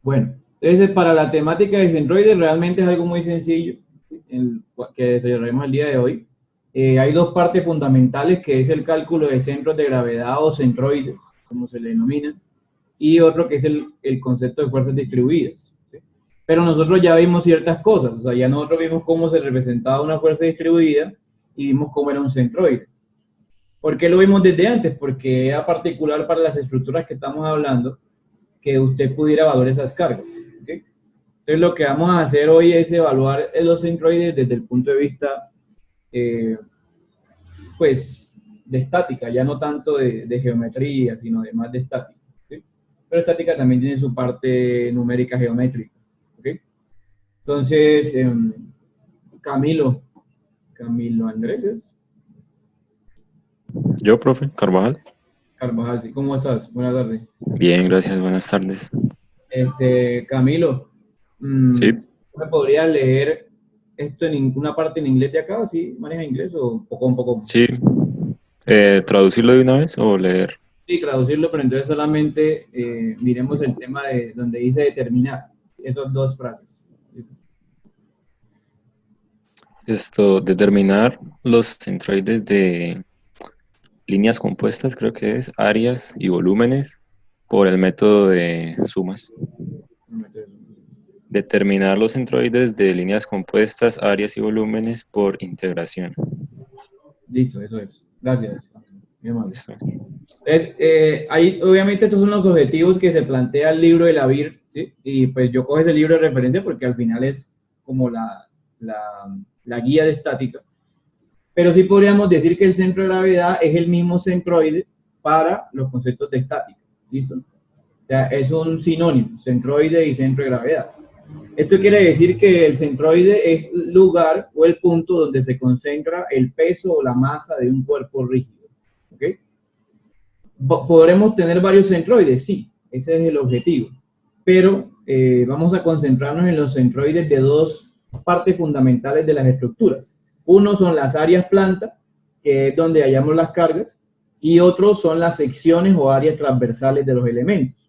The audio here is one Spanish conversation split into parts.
Bueno, entonces para la temática de centroides realmente es algo muy sencillo que desarrollaremos el día de hoy. Hay dos partes fundamentales, que es el cálculo de centros de gravedad o centroides, como se le denomina, y otro que es el concepto de fuerzas distribuidas. ¿Sí? Pero nosotros ya vimos ciertas cosas, o sea, ya nosotros vimos cómo se representaba una fuerza distribuida y vimos cómo era un centroide. ¿Por qué lo vimos desde antes? Porque era particular para las estructuras que estamos hablando que usted pudiera evaluar esas cargas. ¿Okay? Entonces lo que vamos a hacer hoy es evaluar los centroides desde el punto de vista, eh, pues, de estática, ya no tanto de geometría, sino de más de estática. ¿Sí? Pero estática también tiene su parte numérica geométrica. ¿Okay? Entonces, Camilo, Camilo Andrés, ¿es? Yo, profe, Carvajal. Carvajal, ¿sí? ¿Cómo estás? Buenas tardes. Bien, gracias, buenas tardes. Camilo, Sí, ¿me podrías leer esto en una parte en inglés de acá? ¿Sí maneja inglés o poco a poco? sí. ¿Traducirlo de una vez o leer? Sí, traducirlo, pero entonces solamente miremos el tema de donde dice determinar, esas dos frases. Determinar los centroides de líneas compuestas, creo que es, áreas y volúmenes por el método de sumas. Determinar los centroides de líneas compuestas, áreas y volúmenes por integración. Listo, eso es. Gracias. Muy amable. Listo. Entonces, ahí, obviamente estos son los objetivos que se plantea el libro de la VIR, ¿sí? Y pues yo cojo ese libro de referencia porque al final es como la guía de estática. Pero sí podríamos decir que el centro de gravedad es el mismo centroide para los conceptos de estática. ¿Listo? O sea, es un sinónimo, centroide y centro de gravedad. Esto quiere decir que el centroide es el lugar o el punto donde se concentra el peso o la masa de un cuerpo rígido. ¿Ok? ¿Podremos tener varios centroides? Sí, ese es el objetivo. Pero vamos a concentrarnos en los centroides de dos partes fundamentales de las estructuras. Uno son las áreas planta, que es donde hallamos las cargas, y otros son las secciones o áreas transversales de los elementos.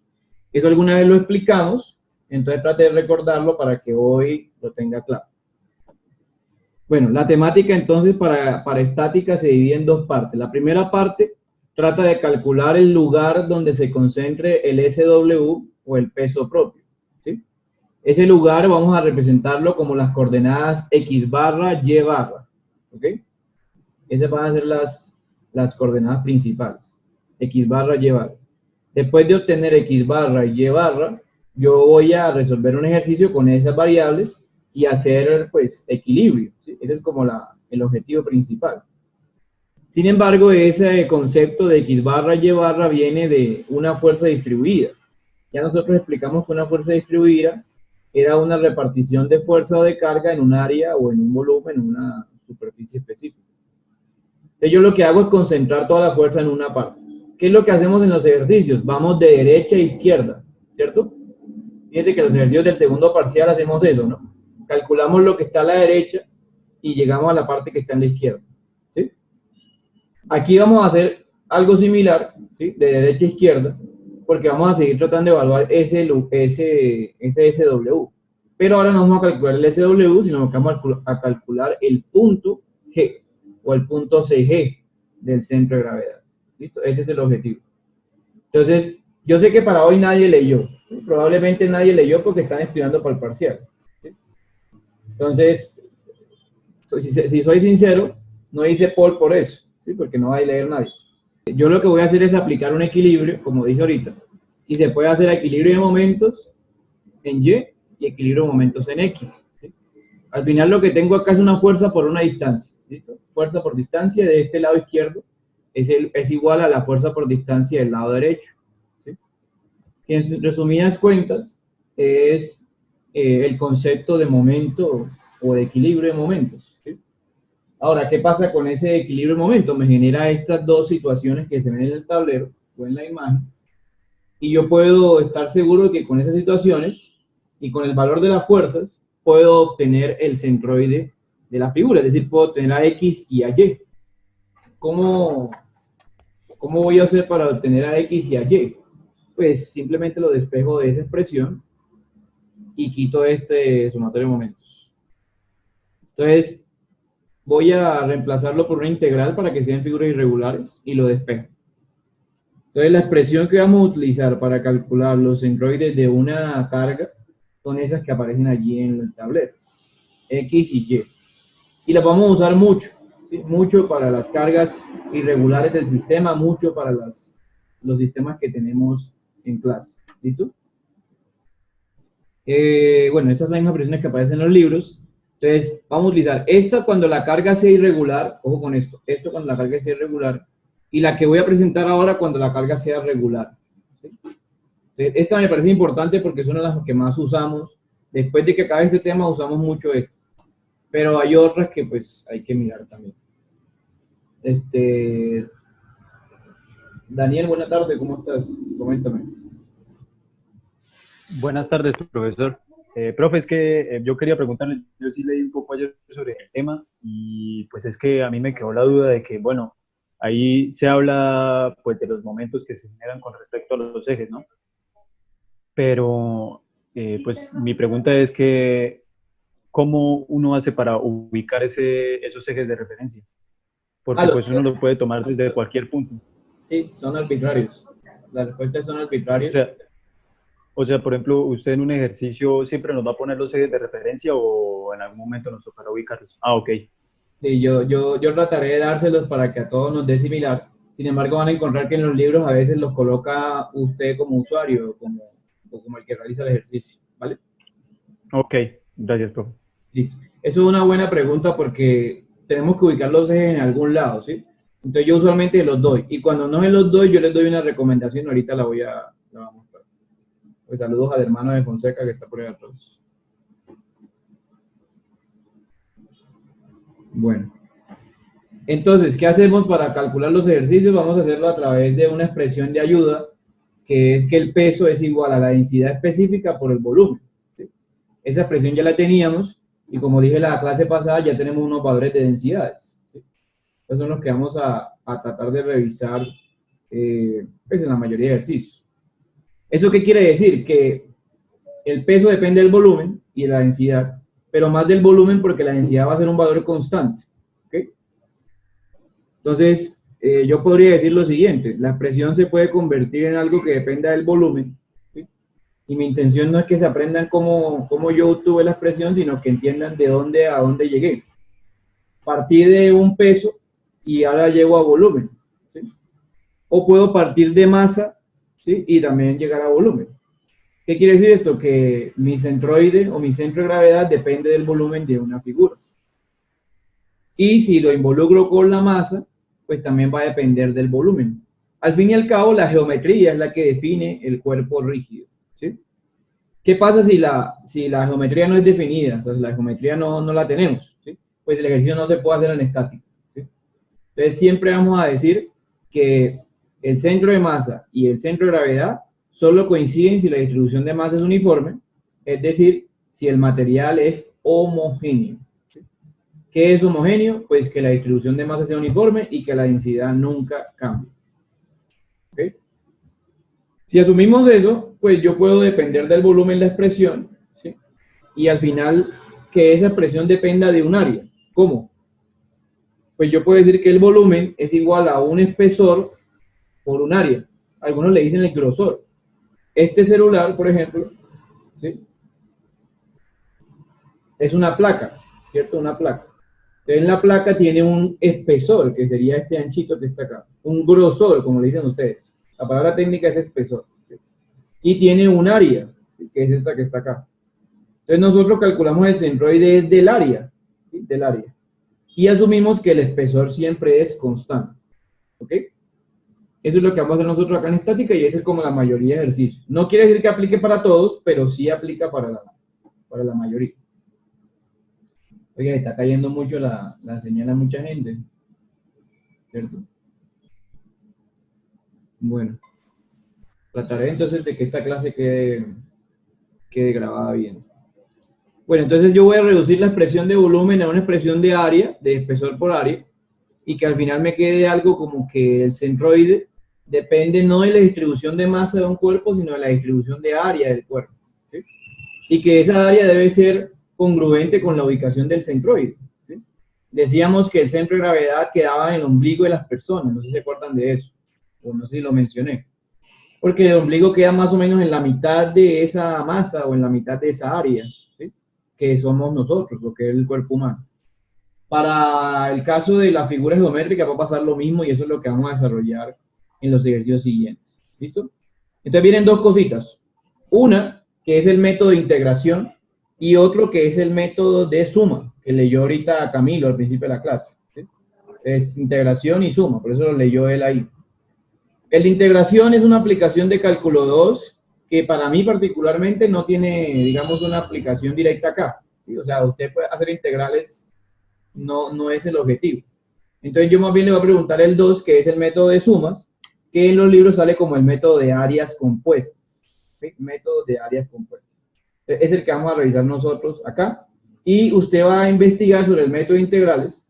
Eso alguna vez lo explicamos, entonces trate de recordarlo para que hoy lo tenga claro. Bueno, la temática entonces para estática se divide en dos partes. La primera parte trata de calcular el lugar donde se concentre el SW o el peso propio. ¿Sí? Ese lugar vamos a representarlo como las coordenadas X barra, Y barra. ¿Ok? Esas van a ser las coordenadas principales. X barra, Y barra. Después de obtener X barra y Y barra, yo voy a resolver un ejercicio con esas variables y hacer, pues, equilibrio. ¿Sí? Ese es como el objetivo principal. Sin embargo, ese concepto de X barra y barra viene de una fuerza distribuida. Ya nosotros explicamos que una fuerza distribuida era una repartición de fuerza o de carga en un área o en un volumen, en una superficie específica. Entonces yo lo que hago es concentrar toda la fuerza en una parte. ¿Qué es lo que hacemos en los ejercicios? Vamos de derecha a izquierda, ¿cierto? Fíjense que en los ejercicios del segundo parcial hacemos eso, ¿no? Calculamos lo que está a la derecha y llegamos a la parte que está en la izquierda, ¿sí? Aquí vamos a hacer algo similar, ¿sí? De derecha a izquierda, porque vamos a seguir tratando de evaluar ese SW. Pero ahora no vamos a calcular el SW, sino que vamos a calcular el punto G o el punto CG del centro de gravedad. ¿Listo? Ese es el objetivo. Entonces, yo sé que para hoy nadie leyó. ¿Sí? Probablemente nadie leyó porque están estudiando para el parcial. ¿Sí? Entonces, si soy sincero, no hice por eso, ¿sí? Porque no va a leer nadie. Yo lo que voy a hacer es aplicar un equilibrio, como dije ahorita, y se puede hacer equilibrio de momentos en Y y equilibrio de momentos en X. ¿Sí? Al final lo que tengo acá es una fuerza por una distancia. ¿Listo? Fuerza por distancia de este lado izquierdo es igual a la fuerza por distancia del lado derecho. ¿Sí? Que en resumidas cuentas es el concepto de momento o de equilibrio de momentos. ¿Sí? Ahora, ¿qué pasa con ese equilibrio de momentos? Me genera estas dos situaciones que se ven en el tablero o en la imagen, y yo puedo estar seguro de que con esas situaciones y con el valor de las fuerzas puedo obtener el centroide de la figura, es decir, puedo obtener a X y a Y. ¿Cómo, cómo voy a hacer para obtener a X y a Y? Pues simplemente lo despejo de esa expresión y quito este sumatorio de momentos. Entonces, voy a reemplazarlo por una integral para que sean figuras irregulares y lo despejo. Entonces, la expresión que vamos a utilizar para calcular los centroides de una carga son esas que aparecen allí en el tablero, X y Y. Y las vamos a usar mucho, ¿sí? Mucho para las cargas irregulares del sistema, mucho para los sistemas que tenemos en clase. ¿Listo? Bueno, estas son las mismas expresiones que aparecen en los libros. Entonces, vamos a utilizar esta cuando la carga sea irregular, ojo con esto cuando la carga sea irregular, y la que voy a presentar ahora cuando la carga sea regular. ¿Sí? Entonces, esta me parece importante porque es una de las que más usamos. Después de que acabe este tema, usamos mucho esto. Pero hay otras que pues hay que mirar también. Daniel, buena tarde, ¿cómo estás? Coméntame. Buenas tardes, profesor. Profe, es que yo quería preguntarle, yo sí leí un poco ayer sobre el tema y pues es que a mí me quedó la duda de que, bueno, ahí se habla pues de los momentos que se generan con respecto a los ejes, ¿no? Pero pues mi pregunta es que, ¿cómo uno hace para ubicar esos ejes de referencia? Porque pues uno lo puede tomar desde cualquier punto. Sí, son arbitrarios. Las respuestas son arbitrarias. O sea, por ejemplo, usted en un ejercicio siempre nos va a poner los ejes de referencia o en algún momento nos tocará ubicarlos. Ah, ok. Sí, yo trataré de dárselos para que a todos nos dé similar. Sin embargo, van a encontrar que en los libros a veces los coloca usted como usuario o como el que realiza el ejercicio, ¿vale? Ok, gracias, profe. Listo. Eso es una buena pregunta porque tenemos que ubicar los ejes en algún lado, ¿sí? Entonces yo usualmente los doy. Y cuando no se los doy, yo les doy una recomendación. Ahorita la vamos a mostrar. Pues saludos al hermano de Fonseca que está por ahí atrás. Bueno. Entonces, ¿qué hacemos para calcular los ejercicios? Vamos a hacerlo a través de una expresión de ayuda, que es que el peso es igual a la densidad específica por el volumen. ¿Sí? Esa expresión ya la teníamos, y como dije en la clase pasada, ya tenemos unos valores de densidades. ¿Sí? Esos son los que vamos a tratar de revisar pues en la mayoría de ejercicios. ¿Eso qué quiere decir? Que el peso depende del volumen y de la densidad, pero más del volumen porque la densidad va a ser un valor constante. ¿Okay? Entonces, yo podría decir lo siguiente: la expresión se puede convertir en algo que dependa del volumen, ¿sí? Y mi intención no es que se aprendan cómo yo obtuve la expresión, sino que entiendan de dónde a dónde llegué. Partí de un peso y ahora llego a volumen, ¿sí? O puedo partir de masa, ¿sí? Y también llegar a volumen. ¿Qué quiere decir esto? Que mi centroide o mi centro de gravedad depende del volumen de una figura. Y si lo involucro con la masa, pues también va a depender del volumen. Al fin y al cabo, la geometría es la que define el cuerpo rígido, ¿sí? ¿Qué pasa si la geometría no es definida? O sea, la geometría no la tenemos, ¿sí? Pues el ejercicio no se puede hacer en estático, ¿sí? Entonces siempre vamos a decir que el centro de masa y el centro de gravedad solo coinciden si la distribución de masa es uniforme, es decir, si el material es homogéneo. ¿Qué es homogéneo? Pues que la distribución de masa sea uniforme y que la densidad nunca cambie. ¿Okay? Si asumimos eso, pues yo puedo depender del volumen de la expresión, ¿sí? Y al final que esa expresión dependa de un área. ¿Cómo? Pues yo puedo decir que el volumen es igual a un espesor por un área. Algunos le dicen el grosor. Este celular, por ejemplo, ¿sí? Es una placa, ¿cierto? Una placa. Entonces la placa tiene un espesor, que sería este anchito que está acá. Un grosor, como le dicen ustedes. La palabra técnica es espesor. ¿Sí? Y tiene un área, que es esta que está acá. Entonces nosotros calculamos el centroide del área, ¿sí? Del área. Y asumimos que el espesor siempre es constante. ¿Ok? Eso es lo que vamos a hacer nosotros acá en estática y ese es como la mayoría de ejercicios. No quiere decir que aplique para todos, pero sí aplica para la mayoría. Oye, está cayendo mucho la señal a mucha gente, ¿cierto? Bueno, trataré entonces de que esta clase quede grabada bien. Bueno, entonces yo voy a reducir la expresión de volumen a una expresión de área, de espesor por área, y que al final me quede algo como que el centroide depende no de la distribución de masa de un cuerpo, sino de la distribución de área del cuerpo, ¿sí? y que esa área debe ser congruente con la ubicación del centroide. ¿Sí? Decíamos que el centro de gravedad quedaba en el ombligo de las personas, no sé si se acuerdan de eso, o no sé si lo mencioné, porque el ombligo queda más o menos en la mitad de esa masa o en la mitad de esa área, ¿sí? Que somos nosotros, lo que es el cuerpo humano. Para el caso de la figura geométrica va a pasar lo mismo y eso es lo que vamos a desarrollar en los ejercicios siguientes. ¿Listo? Entonces vienen dos cositas. Una, que es el método de integración, y otro que es el método de suma, que leyó ahorita Camilo al principio de la clase. ¿Sí? Es integración y suma, por eso lo leyó él ahí. El de integración es una aplicación de cálculo 2 que para mí particularmente no tiene, digamos, una aplicación directa acá. ¿Sí? O sea, usted puede hacer integrales, no es el objetivo. Entonces yo más bien le voy a preguntar el 2, que es el método de sumas, que en los libros sale como el método de áreas compuestas. ¿Sí? Método de áreas compuestas. Es el que vamos a revisar nosotros acá. Y usted va a investigar sobre el método de integrales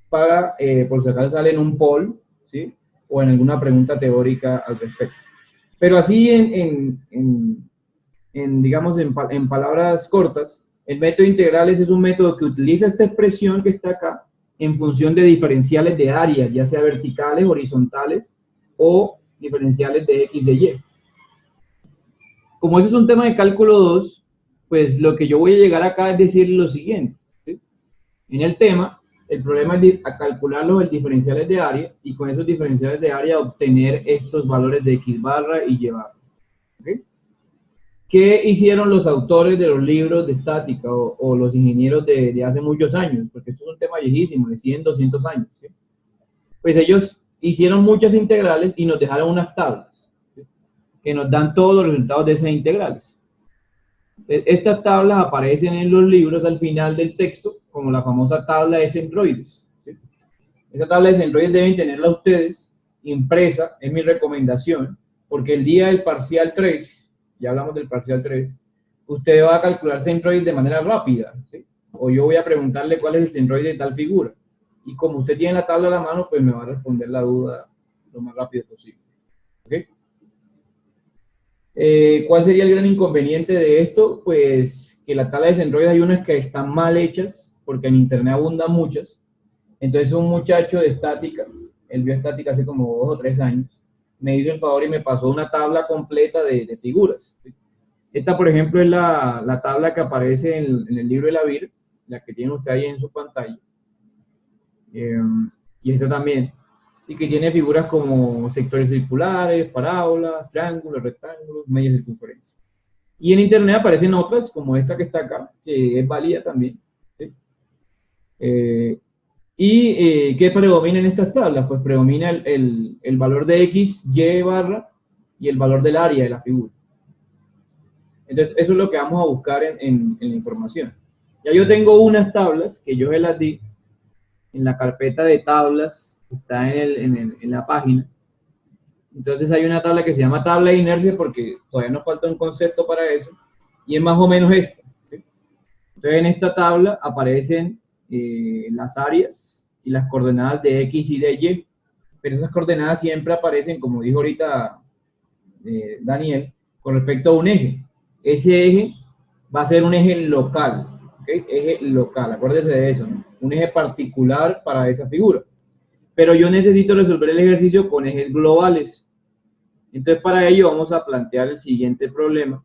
para, por si acaso sale en un poll, ¿sí? O en alguna pregunta teórica al respecto. Pero así digamos, en palabras cortas, el método de integrales es un método que utiliza esta expresión que está acá en función de diferenciales de área, ya sea verticales, horizontales o diferenciales de X, de Y. Como eso es un tema de cálculo 2, pues lo que yo voy a llegar acá es decir lo siguiente. ¿Sí? En el tema, el problema es a calcular los diferenciales de área y con esos diferenciales de área obtener estos valores de X barra y Y barra. ¿Okay? ¿Qué hicieron los autores de los libros de estática o los ingenieros de hace muchos años? Porque esto es un tema viejísimo, de 100, 200 años. ¿Sí? Pues ellos hicieron muchas integrales y nos dejaron unas tablas, ¿sí? Que nos dan todos los resultados de esas integrales. Estas tablas aparecen en los libros al final del texto, como la famosa tabla de centroides. ¿Sí? Esa tabla de centroides deben tenerla ustedes impresa, es mi recomendación, porque el día del parcial 3, ya hablamos del parcial 3, usted va a calcular centroides de manera rápida, ¿sí? O yo voy a preguntarle cuál es el centroide de tal figura. Y como usted tiene la tabla a la mano, pues me va a responder la duda lo más rápido posible. ¿Okay? ¿Cuál sería el gran inconveniente de esto? Pues que la tabla de centroides hay unas que están mal hechas, porque en internet abundan muchas. Entonces un muchacho de estática, él vio estática hace como 2 o 3 años, me hizo el favor y me pasó una tabla completa de figuras. Esta, por ejemplo, es la tabla que aparece en el libro de la VIR, la que tiene usted ahí en su pantalla. Y esta también. Y que tiene figuras como sectores circulares, parábolas, triángulos, rectángulos, medias circunferencias. Y en internet aparecen otras, como esta que está acá, que es válida también. ¿Sí? ¿Qué predomina en estas tablas? Pues predomina el valor de X, Y barra y el valor del área de la figura. Entonces, eso es lo que vamos a buscar en la información. Ya yo tengo unas tablas que yo se las di en la carpeta de tablas que está en la página. Entonces hay una tabla que se llama tabla de inercia porque todavía nos falta un concepto para eso y es más o menos esta. ¿Sí? Entonces en esta tabla aparecen las áreas y las coordenadas de X y de Y, pero esas coordenadas siempre aparecen, como dijo ahorita Daniel, con respecto a un eje. Ese eje va a ser un eje local, ¿okay? Eje local, acuérdese de eso, ¿no? Un eje particular para esa figura. Pero yo necesito resolver el ejercicio con ejes globales. Entonces para ello vamos a plantear el siguiente problema,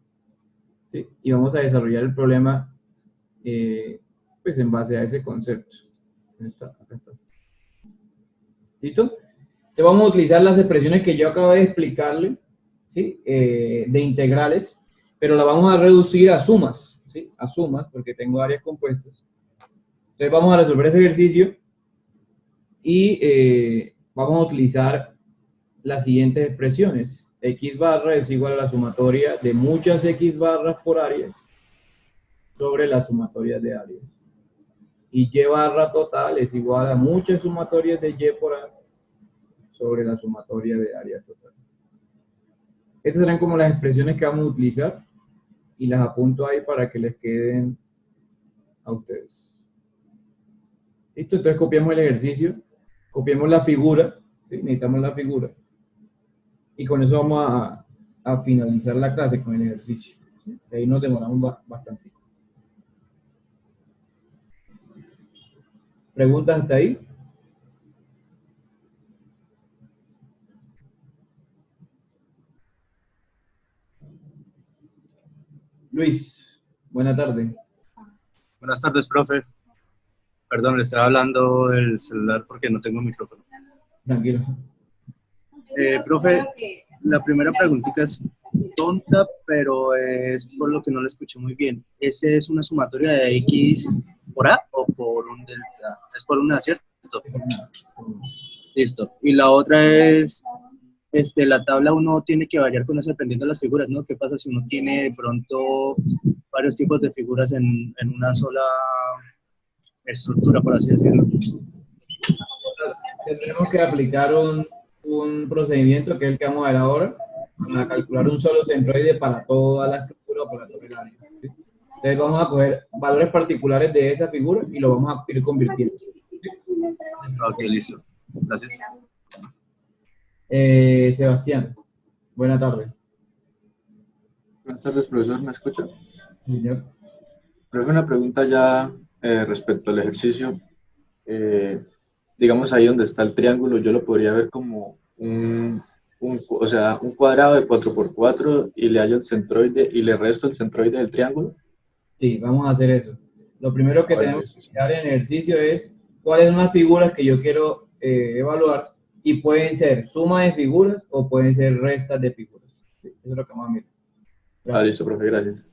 ¿sí? Y vamos a desarrollar el problema pues en base a ese concepto. Acá está. ¿Listo? Entonces vamos a utilizar las expresiones que yo acabo de explicarle, ¿sí? De integrales, pero la vamos a reducir a sumas, ¿sí? A sumas, porque tengo áreas compuestas. Entonces vamos a resolver ese ejercicio y vamos a utilizar las siguientes expresiones. X barra es igual a la sumatoria de muchas X barras por áreas sobre la sumatoria de áreas. Y Y barra total es igual a muchas sumatorias de Y por A sobre la sumatoria de área total. Estas serán como las expresiones que vamos a utilizar y las apunto ahí para que les queden a ustedes. ¿Listo? Entonces copiamos el ejercicio, copiamos la figura, ¿sí? Necesitamos la figura. Y con eso vamos a finalizar la clase con el ejercicio. ¿sí? Ahí nos demoramos bastante. ¿Preguntas hasta ahí? Luis, buena tarde. Buenas tardes, profe. Perdón, le estaba hablando del celular porque no tengo micrófono. Tranquilo. Profe, la primera preguntita es tonta, pero es por lo que no la escuché muy bien. ¿Ese es una sumatoria de X por A o por un delta? Es por una, ¿cierto? Listo. Y la otra es, la tabla uno tiene que variar con eso dependiendo de las figuras, ¿no? ¿Qué pasa si uno tiene de pronto varios tipos de figuras en una sola estructura, por así decirlo? Tendremos que aplicar un procedimiento que es el que vamos a ver ahora, para calcular un solo centroide para toda la estructura o para todo el área, ¿sí? Entonces vamos a coger valores particulares de esa figura y lo vamos a ir convirtiendo. Ok, listo. Gracias. Sebastián, buena tarde. Buenas tardes, profesor, ¿me escucha? Señor. Profe, una pregunta ya respecto al ejercicio. Digamos ahí donde está el triángulo, yo lo podría ver como o sea, un cuadrado de 4×4 y le hallo el centroide y le resto el centroide del triángulo. Sí, vamos a hacer eso. Lo primero que Vale, tenemos que mirar en el ejercicio es cuáles son las figuras que yo quiero evaluar, y pueden ser suma de figuras o pueden ser restas de figuras. Sí, eso es lo que vamos a mirar. Ah, listo, profe, gracias.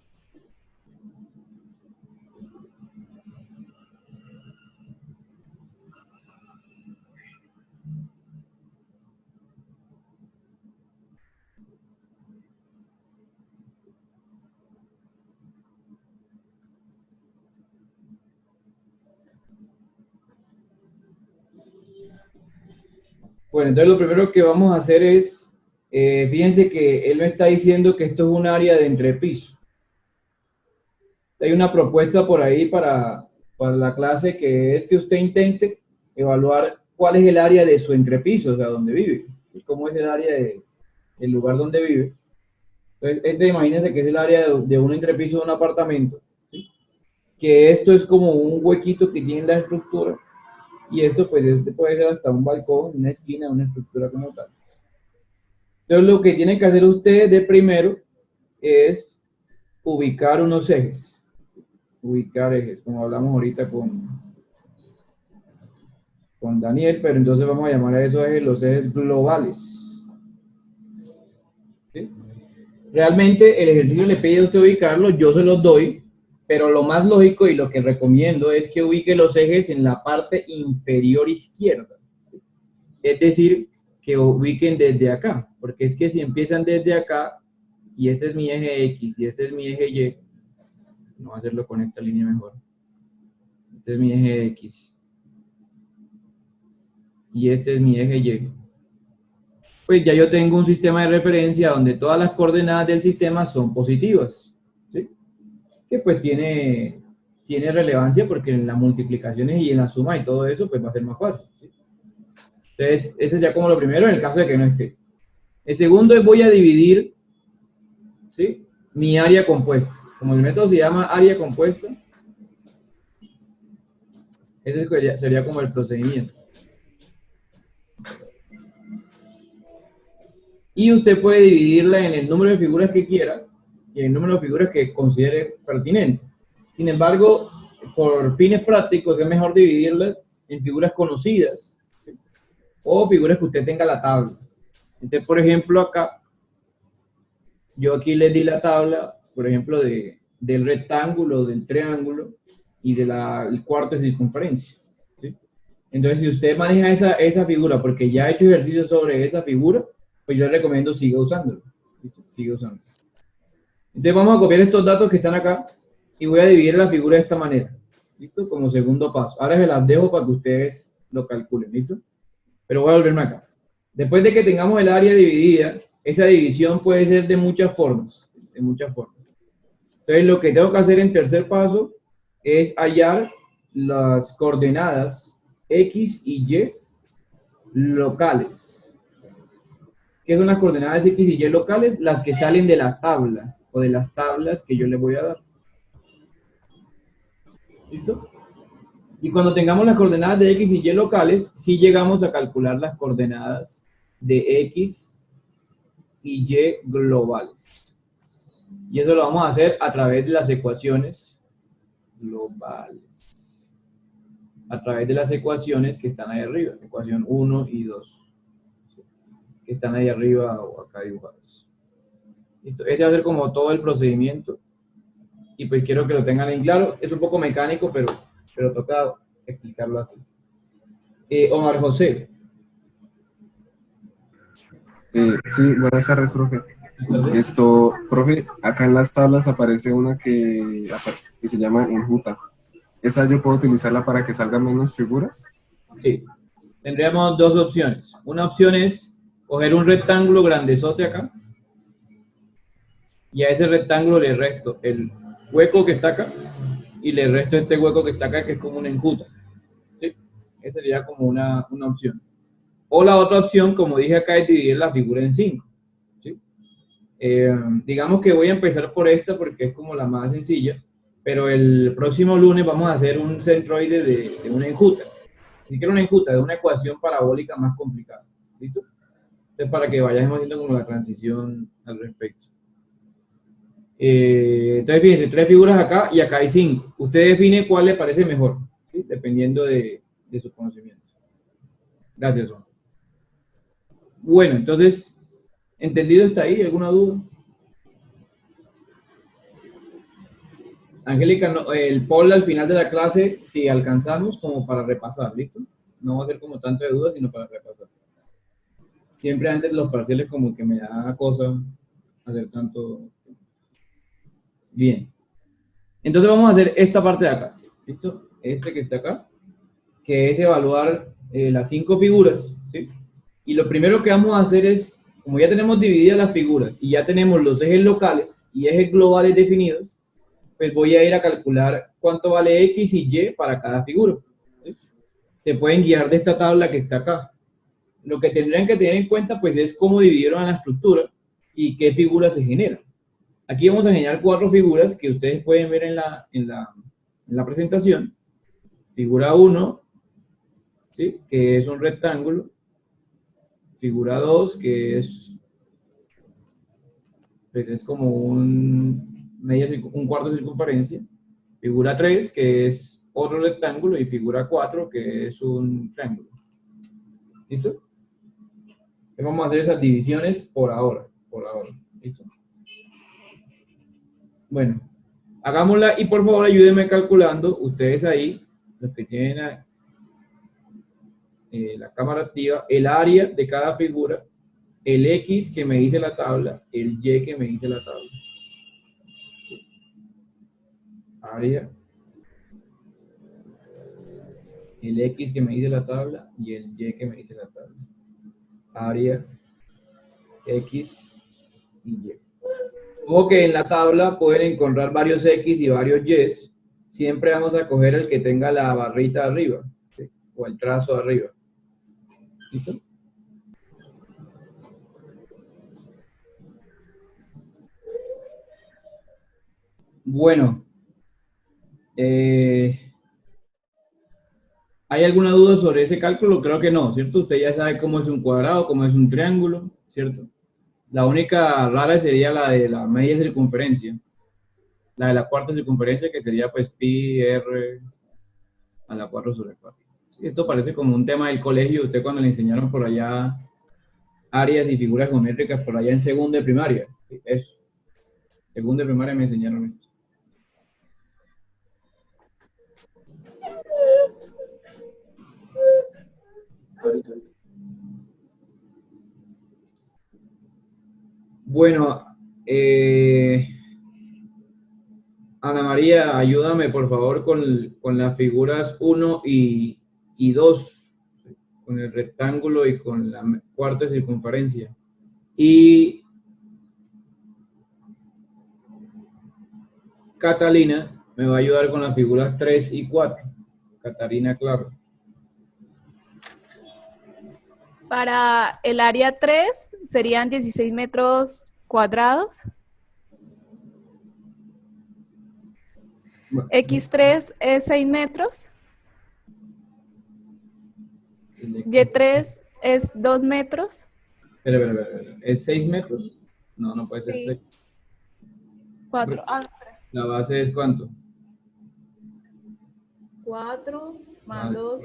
Bueno, entonces lo primero que vamos a hacer es, fíjense que él me está diciendo que esto es un área de entrepiso. Hay una propuesta por ahí para la clase, que es que usted intente evaluar cuál es el área de su entrepiso, o sea, donde vive, cómo es el área del lugar donde vive. Entonces, imagínense que es el área de un entrepiso de un apartamento, ¿sí? Que esto es como un huequito que tiene la estructura, y esto pues puede ser hasta un balcón, una esquina, una estructura como tal. Entonces lo que tiene que hacer usted de primero es ubicar unos ejes. Ubicar ejes, como hablamos ahorita con Daniel, pero entonces vamos a llamar a esos ejes los ejes globales. ¿Sí? Realmente el ejercicio le pide a usted ubicarlos, yo se los doy, pero lo más lógico y lo que recomiendo es que ubique los ejes en la parte inferior izquierda. Es decir, que ubiquen desde acá, porque es que si empiezan desde acá, y este es mi eje X y este es mi eje Y, no voy a hacerlo con esta línea mejor. Este es mi eje X y este es mi eje Y. Pues ya yo tengo un sistema de referencia donde todas las coordenadas del sistema son positivas, ¿sí? Que pues tiene relevancia porque en las multiplicaciones y en la suma y todo eso pues va a ser más fácil, ¿sí? Entonces, ese es ya como lo primero en el caso de que no esté. El segundo es voy a dividir, ¿sí?, mi área compuesta. Como el método se llama área compuesta, ese sería como el procedimiento. Y usted puede dividirla en el número de figuras que quiera y en el número de figuras que considere pertinente. Sin embargo, por fines prácticos es mejor dividirlas en figuras conocidas, ¿sí?, o figuras que usted tenga en la tabla. Entonces, por ejemplo, acá, yo aquí les di la tabla, por ejemplo, del rectángulo, del triángulo y del cuarto de circunferencia, ¿sí? Entonces, si usted maneja esa figura porque ya ha hecho ejercicio sobre esa figura, pues yo le recomiendo siga usándolo. ¿Listo? Siga usándolo. Entonces, vamos a copiar estos datos que están acá y voy a dividir la figura de esta manera. ¿Listo? Como segundo paso. Ahora se las dejo para que ustedes lo calculen. ¿Listo? Pero voy a volverme acá. Después de que tengamos el área dividida, esa división puede ser de muchas formas. De muchas formas. Entonces, lo que tengo que hacer en tercer paso es hallar las coordenadas X y Y locales. ¿Qué son las coordenadas X y Y locales? Las que salen de la tabla. o de las tablas que yo les voy a dar. ¿Listo? Y cuando tengamos las coordenadas de X y Y locales, sí llegamos a calcular las coordenadas de X y Y globales. Y eso lo vamos a hacer a través de las ecuaciones globales. A través de las ecuaciones que están ahí arriba, ecuación 1 y 2, que están ahí arriba o acá dibujadas. ¿Listo? Ese va a ser como todo el procedimiento. Y pues quiero que lo tengan en claro. Es un poco mecánico, pero toca explicarlo así. Omar José. Sí, buenas tardes, profe. Profe, acá en las tablas aparece una que se llama enjuta. ¿Esa yo puedo utilizarla para que salgan menos figuras? Sí. Tendríamos dos opciones. Una opción es coger un rectángulo grandezote acá. Y a ese rectángulo le resto el hueco que está acá. Y le resto este hueco que está acá, que es como una enjuta. ¿Sí? Esa sería como una opción. O la otra opción, como dije acá, es dividir la figura en 5. ¿Sí? Digamos que voy a empezar por esta porque es como la más sencilla, pero el próximo lunes vamos a hacer un centroide de una enjuta. Si quiero una enjuta de una ecuación parabólica más complicada. ¿Listo? Entonces, para que vayamos haciendo como la transición al respecto. Entonces, fíjense, 3 figuras acá y acá hay 5. Usted define cuál le parece mejor, ¿sí? Dependiendo de sus conocimientos. Gracias, Juan. Bueno, entonces, ¿entendido está ahí? ¿Alguna duda? Angélica, el poll al final de la clase, si alcanzamos, como para repasar, ¿listo? No va a ser como tanto de dudas, sino para repasar. Siempre antes de los parciales como que me da cosa hacer tanto. Bien. Entonces vamos a hacer esta parte de acá, ¿listo? Este que está acá, que es evaluar las 5 figuras, ¿sí? Y lo primero que vamos a hacer es, como ya tenemos divididas las figuras y ya tenemos los ejes locales y ejes globales definidos, pues voy a ir a calcular cuánto vale X y Y para cada figura. ¿Sí? Se pueden guiar de esta tabla que está acá. Lo que tendrían que tener en cuenta, pues, es cómo dividieron la estructura y qué figuras se generan. Aquí vamos a generar 4 figuras que ustedes pueden ver en la presentación. Figura 1, ¿sí? Que es un rectángulo. Figura 2, que pues es como un cuarto de circunferencia. Figura 3, que es otro rectángulo, y figura 4, que es un triángulo. ¿Listo? Entonces vamos a hacer esas divisiones por ahora. ¿Listo? Bueno, hagámosla y por favor ayúdenme calculando, ustedes ahí, los que tienen la cámara activa, el área de cada figura, el X que me dice la tabla, el Y que me dice la tabla. ¿Sí? Área, el X que me dice la tabla y el Y que me dice la tabla. Área, X y Y. Ojo que en la tabla pueden encontrar varios X y varios Y. Siempre vamos a coger el que tenga la barrita arriba, ¿sí? O el trazo arriba. ¿Listo? Bueno. ¿Hay alguna duda sobre ese cálculo? Creo que no, ¿cierto? Usted ya sabe cómo es un cuadrado, cómo es un triángulo, ¿cierto? La única rara sería la de la media circunferencia, la de la cuarta circunferencia, que sería pues pi r a la 4 sobre 4. Sí, esto parece como un tema del colegio, usted cuando le enseñaron por allá áreas y figuras geométricas por allá en segundo de primaria. Eso, segundo de primaria me enseñaron esto. Bueno, Ana María, ayúdame por favor con las figuras 1 y 2, con el rectángulo y con la cuarta circunferencia. Y Catalina me va a ayudar con las figuras 3 y 4. Catalina, claro. Para el área 3 serían 16 metros cuadrados. X3 es 6 metros, Y3 es 2 metros. Espera. ¿Es 6 metros? No, no puede ser Sí. 6. 4. ¿La base es cuánto? 4 más Vale. 2.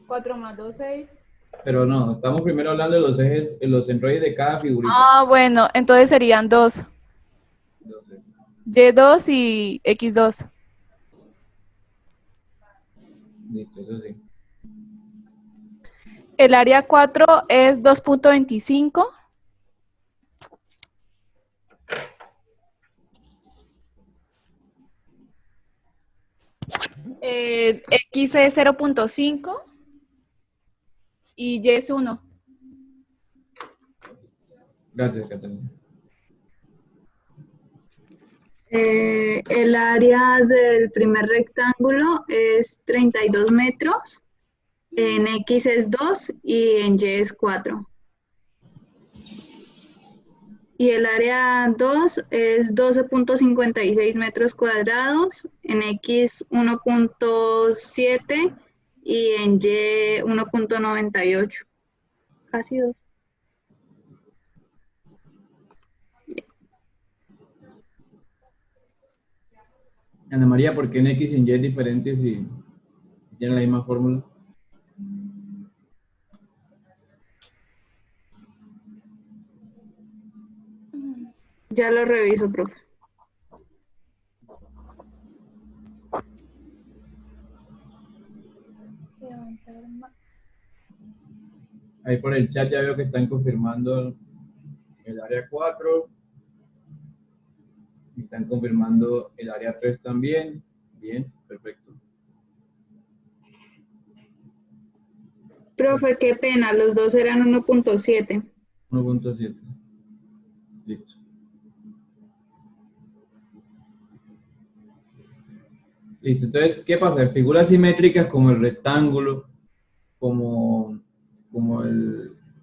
4 más 2, 6. Pero no, estamos primero hablando de los ejes, de los centroides de cada figurita. Ah, bueno, entonces serían 2. Entonces, Y2 y X2. listo, eso sí. El área 4 es 2.25. El X es 0.5 y Y es 1. Gracias, Catalina. El área del primer rectángulo es 32 metros, en X es 2 y en Y es 4. Y el área 2 es 12.56 metros cuadrados, en X 1.7 y en Y 1.98. Casi 2. Ana María, ¿por qué en X y en Y es diferente si tienen la misma fórmula? Ya lo reviso, profe. Ahí por el chat ya veo que están confirmando el área 4. Y están confirmando el área 3 también. Bien, perfecto. Profe, qué pena, los dos eran 1.7. 1.7. Listo. Listo, entonces, ¿qué pasa? Figuras simétricas como el rectángulo, como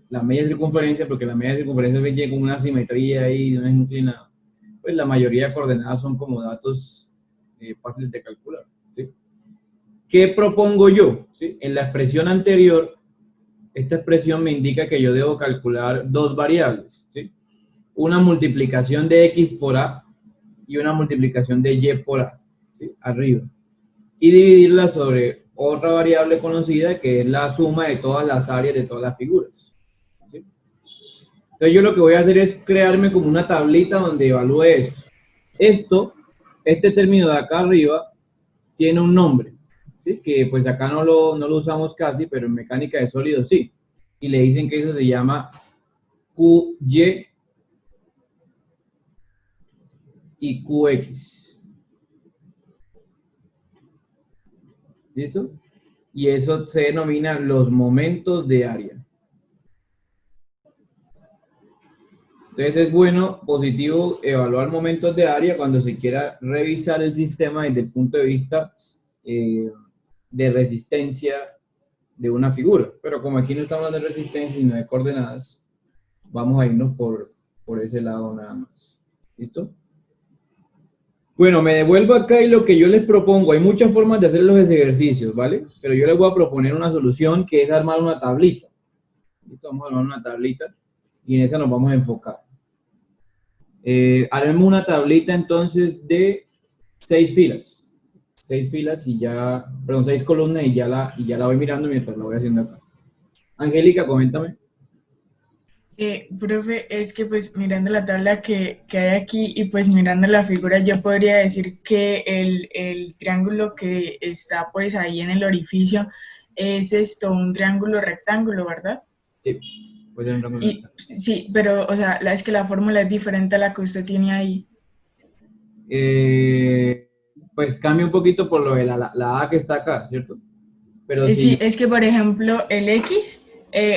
la media circunferencia, porque la media circunferencia viene con una simetría ahí, una inclinada, pues la mayoría de coordenadas son como datos fáciles de calcular, ¿sí? ¿Qué propongo yo? ¿Sí? En la expresión anterior, esta expresión me indica que yo debo calcular dos variables, ¿sí? Una multiplicación de X por A y una multiplicación de Y por A, ¿sí? Arriba. Y dividirla sobre otra variable conocida que es la suma de todas las áreas de todas las figuras, ¿sí? Entonces yo lo que voy a hacer es crearme como una tablita donde evalúe esto. Este término de acá arriba tiene un nombre, ¿sí? Que pues acá no lo usamos casi, pero en mecánica de sólidos sí. Y le dicen que eso se llama QY y QX. ¿Listo? Y eso se denomina los momentos de área. Entonces es bueno, positivo, evaluar momentos de área cuando se quiera revisar el sistema desde el punto de vista de resistencia de una figura. Pero como aquí no estamos hablando de resistencia sino de coordenadas, vamos a irnos por ese lado nada más. ¿Listo? Bueno, me devuelvo acá y lo que yo les propongo, hay muchas formas de hacer los ejercicios, ¿vale? Pero yo les voy a proponer una solución que es armar una tablita. ¿Listo? Vamos a armar una tablita y en esa nos vamos a enfocar. Haremos una tablita entonces de 6 filas. 6 filas y ya, perdón, 6 columnas y ya la voy mirando mientras la voy haciendo acá. Angélica, coméntame. Profe, es que pues mirando la tabla que hay aquí y pues mirando la figura yo podría decir que el triángulo que está pues ahí en el orificio es un triángulo rectángulo, ¿verdad? Sí, voy a entrar Y, sí, pero o sea, es que la fórmula es diferente a la que usted tiene ahí. Pues cambia un poquito por lo de la A que está acá, ¿cierto? Pero Sí, sí, es que por ejemplo el X,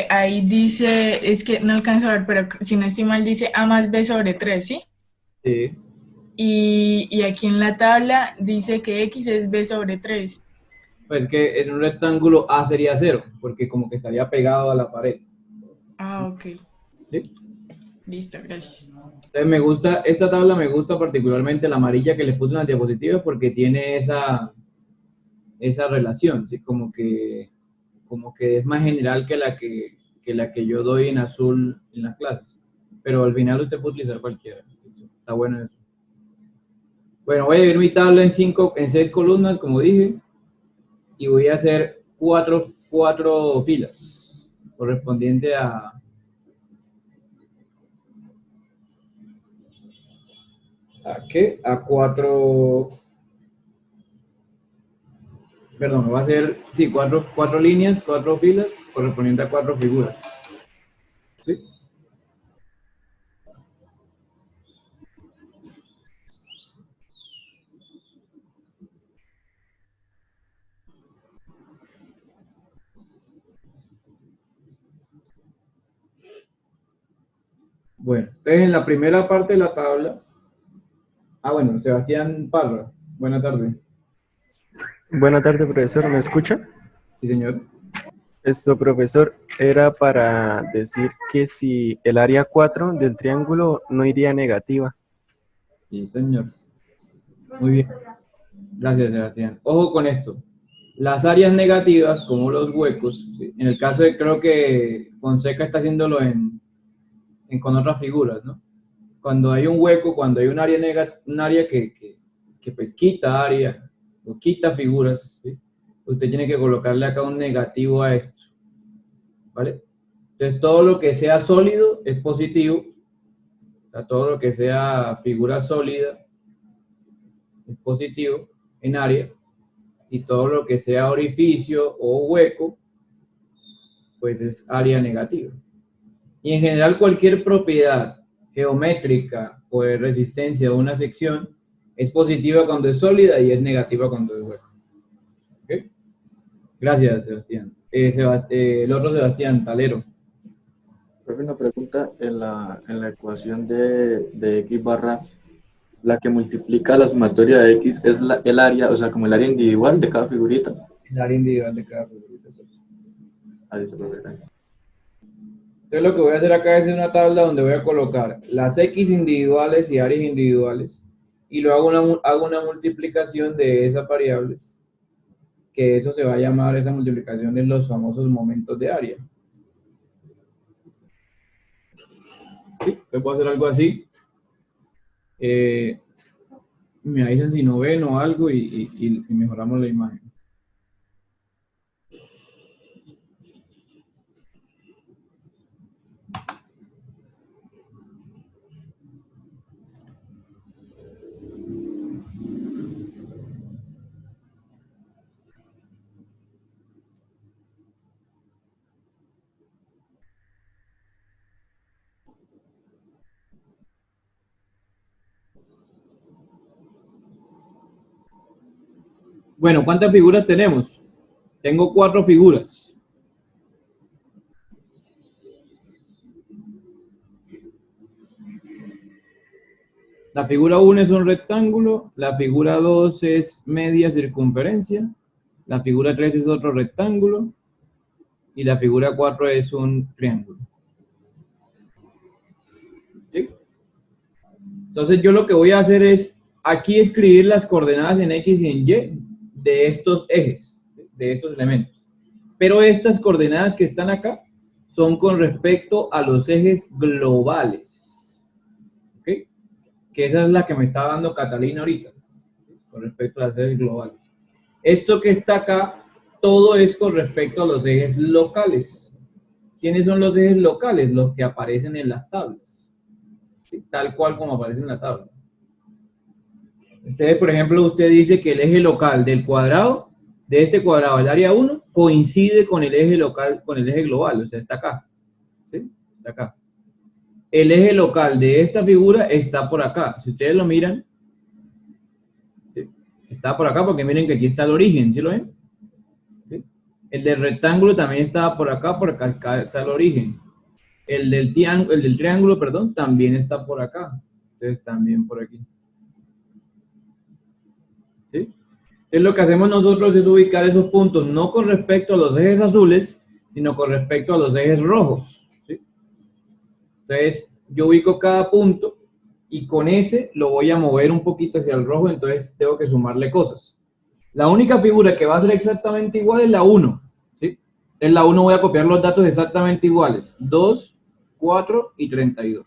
ahí dice, es que no alcanzo a ver, pero si no estoy mal dice A más B sobre 3, ¿sí? sí. Y aquí en la tabla dice que X es B sobre 3. Pues que en un rectángulo A sería 0, porque como que estaría pegado a la pared. Ah, ok. ¿Sí? Listo, gracias. Entonces me gusta, esta tabla me gusta particularmente la amarilla que les puse en las diapositivas porque tiene esa relación, ¿sí? Como que es más general que la que yo doy en azul en las clases. Pero al final usted puede utilizar cualquiera. Está bueno eso. Bueno, voy a dividir mi tabla en 6 columnas, como dije, y voy a hacer cuatro filas, correspondiente a qué? A 4, perdón, va a ser, sí, cuatro líneas, 4 filas, correspondiente a 4 figuras. ¿Sí? Bueno, entonces en la primera parte de la tabla, bueno, Sebastián Parra, buena tarde. Buenas tardes, profesor. ¿Me escucha? Sí, señor. Profesor, era para decir que si el área 4 del triángulo no iría negativa. Sí, señor. Muy bien. Gracias, Sebastián. Ojo con esto. Las áreas negativas, como los huecos, ¿sí? En el caso de, creo que Fonseca está haciéndolo con otras figuras, ¿no? Cuando hay un hueco, cuando hay un área que pues quita área, o quita figuras, ¿sí? Usted tiene que colocarle acá un negativo a esto, ¿vale? Entonces, todo lo que sea sólido es positivo, o sea, todo lo que sea figura sólida es positivo en área, y todo lo que sea orificio o hueco, pues es área negativa. Y en general cualquier propiedad geométrica o de resistencia de una sección es positiva cuando es sólida y es negativa cuando es hueco. ¿Okay? Gracias, Sebastián. El otro Sebastián, Talero. Profe, una pregunta, en la ecuación de x barra, la que multiplica la sumatoria de x es el área, o sea, como el área individual de cada figurita. El área individual de cada figurita. Ahí se profe, gracias. Entonces lo que voy a hacer acá es una tabla donde voy a colocar las x individuales y áreas individuales y luego hago una multiplicación de esas variables, que eso se va a llamar, esa multiplicación, en los famosos momentos de área. ¿Sí? Entonces puedo hacer algo así. Me avisan si no ven o algo y mejoramos la imagen. Bueno, ¿cuántas figuras tenemos? Tengo 4 figuras. La figura 1 es un rectángulo, la figura 2 es media circunferencia, la figura 3 es otro rectángulo y la figura 4 es un triángulo. ¿Sí? Entonces yo lo que voy a hacer es aquí escribir las coordenadas en X y en Y de estos ejes, de estos elementos. Pero estas coordenadas que están acá son con respecto a los ejes globales. ¿Ok? Que esa es la que me está dando Catalina ahorita, con respecto a los ejes globales. Esto que está acá, todo es con respecto a los ejes locales. ¿Quiénes son los ejes locales? Los que aparecen en las tablas. ¿Sí? Tal cual como aparece en la tabla. Entonces, por ejemplo, usted dice que el eje local del cuadrado, de este cuadrado, el área 1, coincide con el eje local, con el eje global, o sea, está acá. ¿Sí? Está acá. El eje local de esta figura está por acá. Si ustedes lo miran, ¿sí? Está por acá porque miren que aquí está el origen, ¿sí lo ven? ¿Sí? El del rectángulo también está por acá está el origen. El del triángulo, perdón, también está por acá. Entonces también por aquí. ¿Sí? Entonces lo que hacemos nosotros es ubicar esos puntos no con respecto a los ejes azules, sino con respecto a los ejes rojos. ¿Sí? Entonces, yo ubico cada punto y con ese lo voy a mover un poquito hacia el rojo, entonces tengo que sumarle cosas. La única figura que va a ser exactamente igual es la 1, ¿sí? En la 1 voy a copiar los datos exactamente iguales, 2, 4 y 32.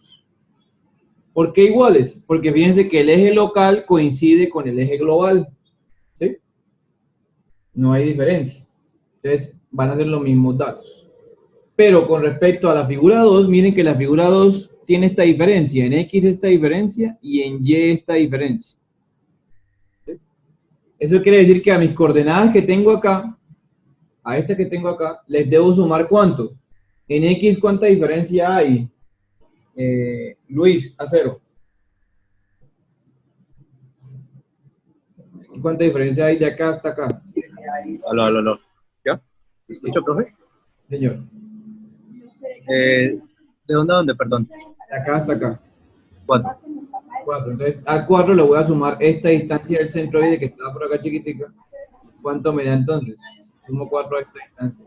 ¿Por qué iguales? Porque fíjense que el eje local coincide con el eje global, ¿sí? No hay diferencia. Entonces van a ser los mismos datos. Pero con respecto a la figura 2, miren que la figura 2 tiene esta diferencia, en X esta diferencia y en Y esta diferencia. ¿Sí? Eso quiere decir que a mis coordenadas que tengo acá, a esta que tengo acá, les debo sumar ¿cuánto? En X, ¿cuánta diferencia hay? Luis, a 0. ¿Cuánta diferencia hay de acá hasta acá? Aló. ¿Ya? ¿Me escucho, profe? Señor. ¿De dónde a dónde, perdón? De acá hasta acá. 4. 4. Entonces, al 4 le voy a sumar esta distancia del centroide que está por acá chiquitica. ¿Cuánto me da entonces? Sumo 4 a esta distancia.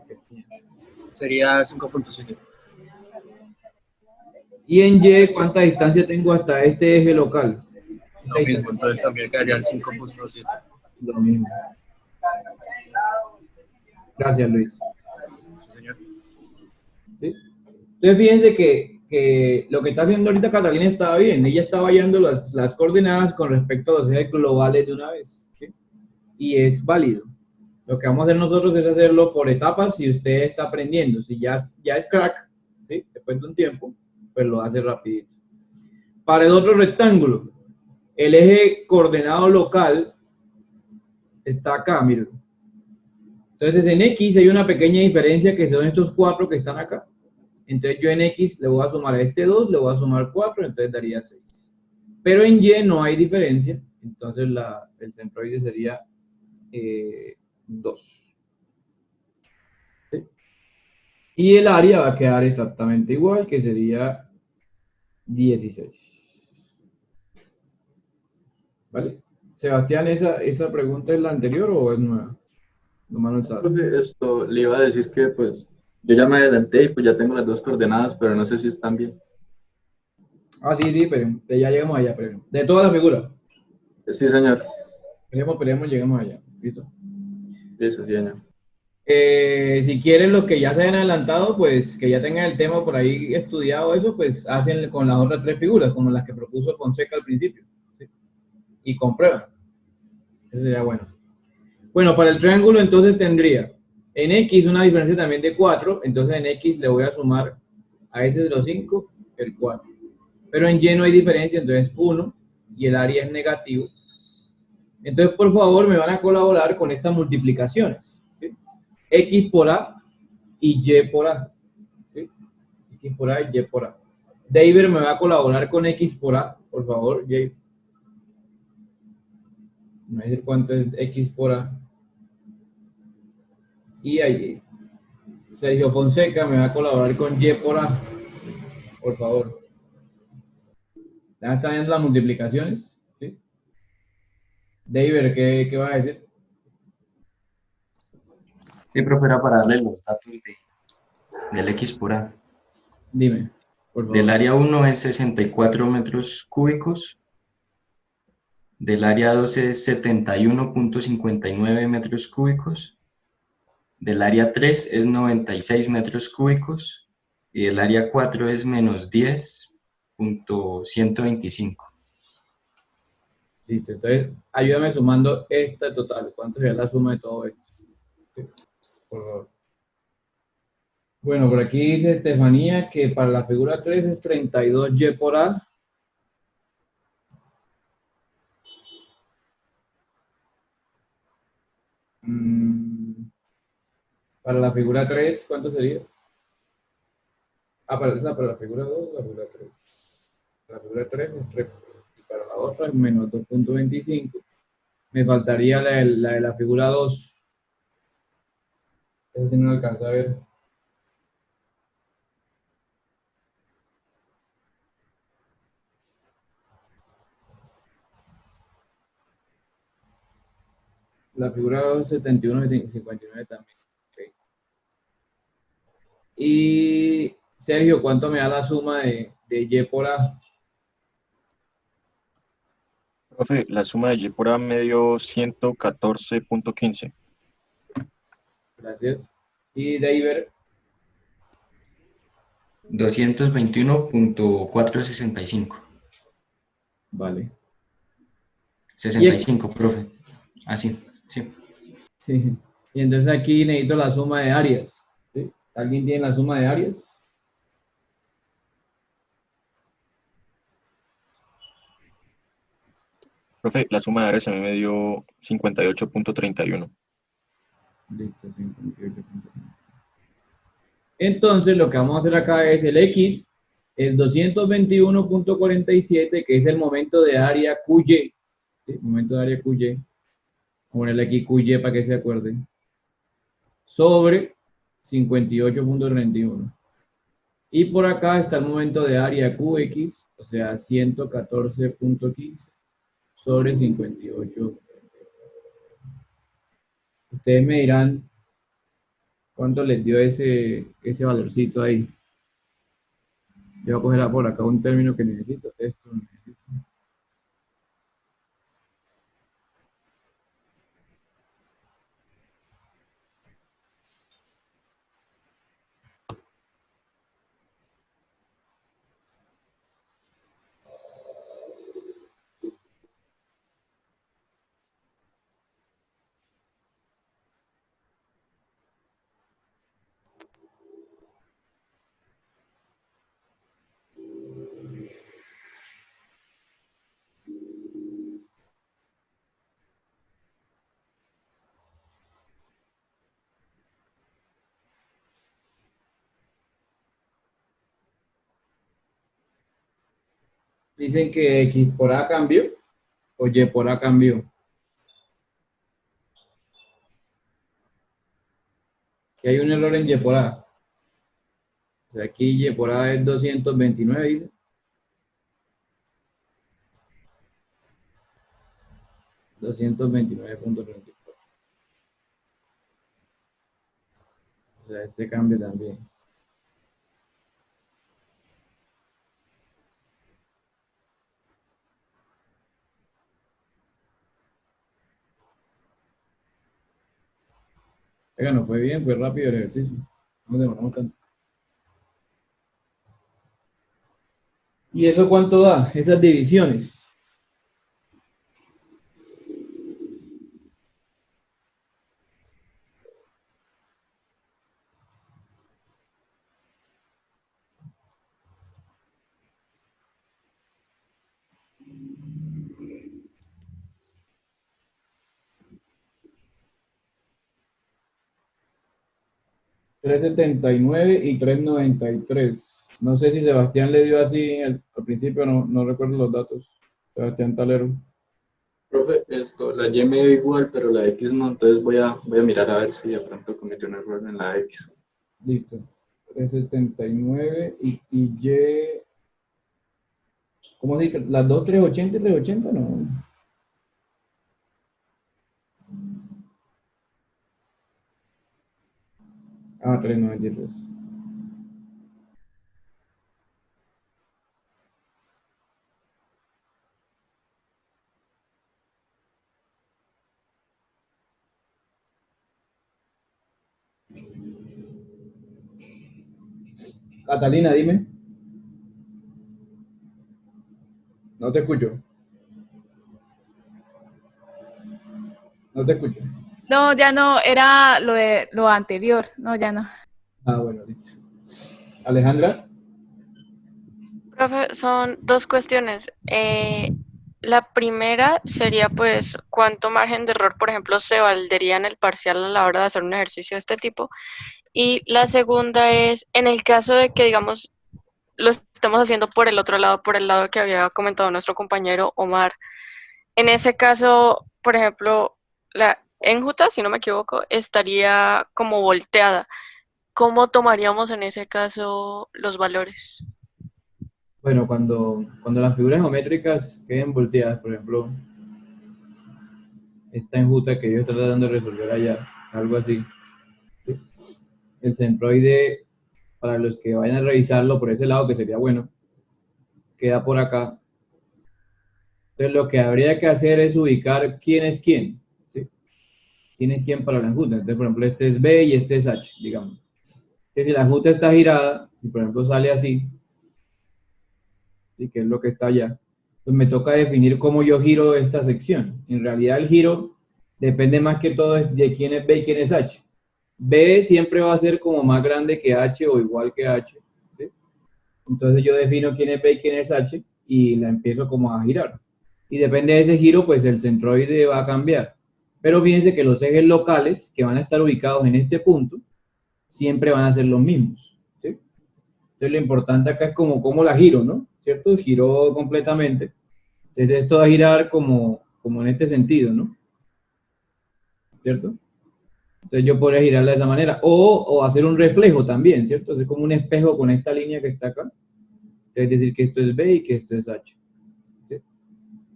Sería 5.7. Y en Y, ¿cuánta distancia tengo hasta este eje local? Lo mismo, entonces también quedaría el 5.7. Lo mismo. Gracias, Luis. Sí, señor. ¿Sí? Entonces, fíjense que lo que está haciendo ahorita Catalina estaba bien. Ella está hallando las coordenadas con respecto a los ejes globales de una vez. ¿Sí? Y es válido. Lo que vamos a hacer nosotros es hacerlo por etapas si usted está aprendiendo. Si ya es crack, ¿sí? Después de un tiempo, pues lo hace rapidito. Para el otro rectángulo, el eje coordenado local está acá, miren. Entonces en X hay una pequeña diferencia que son estos 4 que están acá. Entonces yo en X le voy a sumar a este 2, le voy a sumar 4, entonces daría 6. Pero en Y no hay diferencia, entonces el centroide sería 2. ¿Sí? Y el área va a quedar exactamente igual, que sería 16. ¿Vale? Sebastián, ¿esa pregunta es la anterior o es nueva? No me sabe. Profe, esto le iba a decir que pues yo ya me adelanté y pues ya tengo las dos coordenadas, pero no sé si están bien. Ah, sí, pero ya llegamos allá, pero de toda la figura. Sí, señor. Esperemos, llegamos allá. ¿Listo? Eso, sí, señor. Si quieren los que ya se han adelantado, pues que ya tengan el tema por ahí estudiado eso, pues hacen con las otras 3 figuras, como las que propuso Fonseca al principio. ¿Sí? Y comprueban. Eso sería bueno. Bueno, para el triángulo entonces tendría en X una diferencia también de 4, entonces en X le voy a sumar a ese de los 5 el 4. Pero en Y no hay diferencia, entonces 1 y el área es negativo. Entonces, por favor, me van a colaborar con estas multiplicaciones. ¿Sí? X por A y Y por A. ¿Sí? X por A y Y por A. David me va a colaborar con X por A, por favor, Jay. Me va a decir cuánto es X por A. Y ahí. Sergio Fonseca me va a colaborar con Y por A, por favor. ¿Ya están viendo las multiplicaciones? ¿Sí? David, ¿qué va a decir? Sí, profe, era para darle los datos del X por A. Dime, por favor. Del área 1 es 64 metros cúbicos. Del área 2 es 71.59 metros cúbicos. Del área 3 es 96 metros cúbicos. Y del área 4 es menos 10.125. Listo, entonces ayúdame sumando esta total. ¿Cuánto sería la suma de todo esto? Sí, por favor. Bueno, por aquí dice Estefanía que para la figura 3 es 32Y por A. Para la figura 3, ¿cuánto sería? Ah, para la figura 2, la figura 3. Para la figura 3 es 3. Y para la otra es menos 2.25. Me faltaría la de la figura 2. Esa sí no alcanza a ver. La figura 2, 71 y 59 también. Okay. Y Sergio, ¿cuánto me da la suma de Y por A? Profe, la suma de Y por A me dio 114.15. Gracias. Y David, 221.465. vale. 65, profe. Así, sí. Sí. Y entonces aquí necesito la suma de áreas. ¿Sí? ¿Alguien tiene la suma de áreas? Profe, la suma de áreas a mí me dio 58.31. Listo, 58. Entonces lo que vamos a hacer acá es el X es 221.47, que es el momento de área QY. ¿Sí? Momento de área QY. Vamos a ponerle aquí QY para que se acuerden. Sobre 58.31. Y por acá está el momento de área QX, o sea, 114.15 sobre 58. Ustedes me dirán cuánto les dio ese valorcito ahí. Yo voy a coger por acá un término que necesito. Esto lo necesito. Dicen que X por A cambió o Y por A cambió. Que hay un error en Y por A. O sea, aquí Y por A es 229, dice. 229.34. O sea, este cambio también. Oiga, no fue bien, fue rápido el ejercicio. No demoramos tanto. ¿Y eso cuánto da? Esas divisiones. $3.79 y $3.93. No sé si Sebastián le dio así al principio, no recuerdo los datos. Sebastián Talero. Profe, la Y me dio igual, pero la X no, entonces voy a mirar a ver si de pronto cometió un error en la X. Listo. 3.79 y Y. ¿Cómo se dice? ¿Las dos 3.80 y 3.80? No. Ah, 3.93. Catalina, dime. No te escucho. No te escucho. No, ya no, era lo anterior. No, ya no. Ah, bueno, listo. Alejandra. Profe, son dos cuestiones. La primera sería, pues, cuánto margen de error, por ejemplo, se valdría en el parcial a la hora de hacer un ejercicio de este tipo. Y la segunda es, en el caso de que, digamos, lo estemos haciendo por el otro lado, por el lado que había comentado nuestro compañero Omar. En ese caso, por ejemplo, la enjuta, si no me equivoco, estaría como volteada. ¿Cómo tomaríamos en ese caso los valores? Bueno, cuando las figuras geométricas queden volteadas, por ejemplo, esta enjuta que yo estoy tratando de resolver allá, algo así. El centroide para los que vayan a revisarlo por ese lado, que sería bueno, queda por acá. Entonces lo que habría que hacer es ubicar quién es quién, ¿sí? Quién es quién para la enjuta. Entonces, por ejemplo, este es B y este es H, digamos. Que si la enjuta está girada, si por ejemplo sale así, ¿sí? Que es lo que está allá, pues me toca definir cómo yo giro esta sección. En realidad el giro depende más que todo de quién es B y quién es H. B siempre va a ser como más grande que H o igual que H, ¿sí? Entonces yo defino quién es B y quién es H y la empiezo como a girar. Y depende de ese giro, pues el centroide va a cambiar. Pero fíjense que los ejes locales que van a estar ubicados en este punto siempre van a ser los mismos, ¿sí? Entonces lo importante acá es como cómo la giro, ¿no? ¿Cierto? Giró completamente. Entonces esto va a girar como en este sentido, ¿no? ¿Cierto? Entonces yo podría girarla de esa manera. O hacer un reflejo también, ¿cierto? Es como un espejo con esta línea que está acá. Es decir, que esto es B y que esto es H. ¿Sí?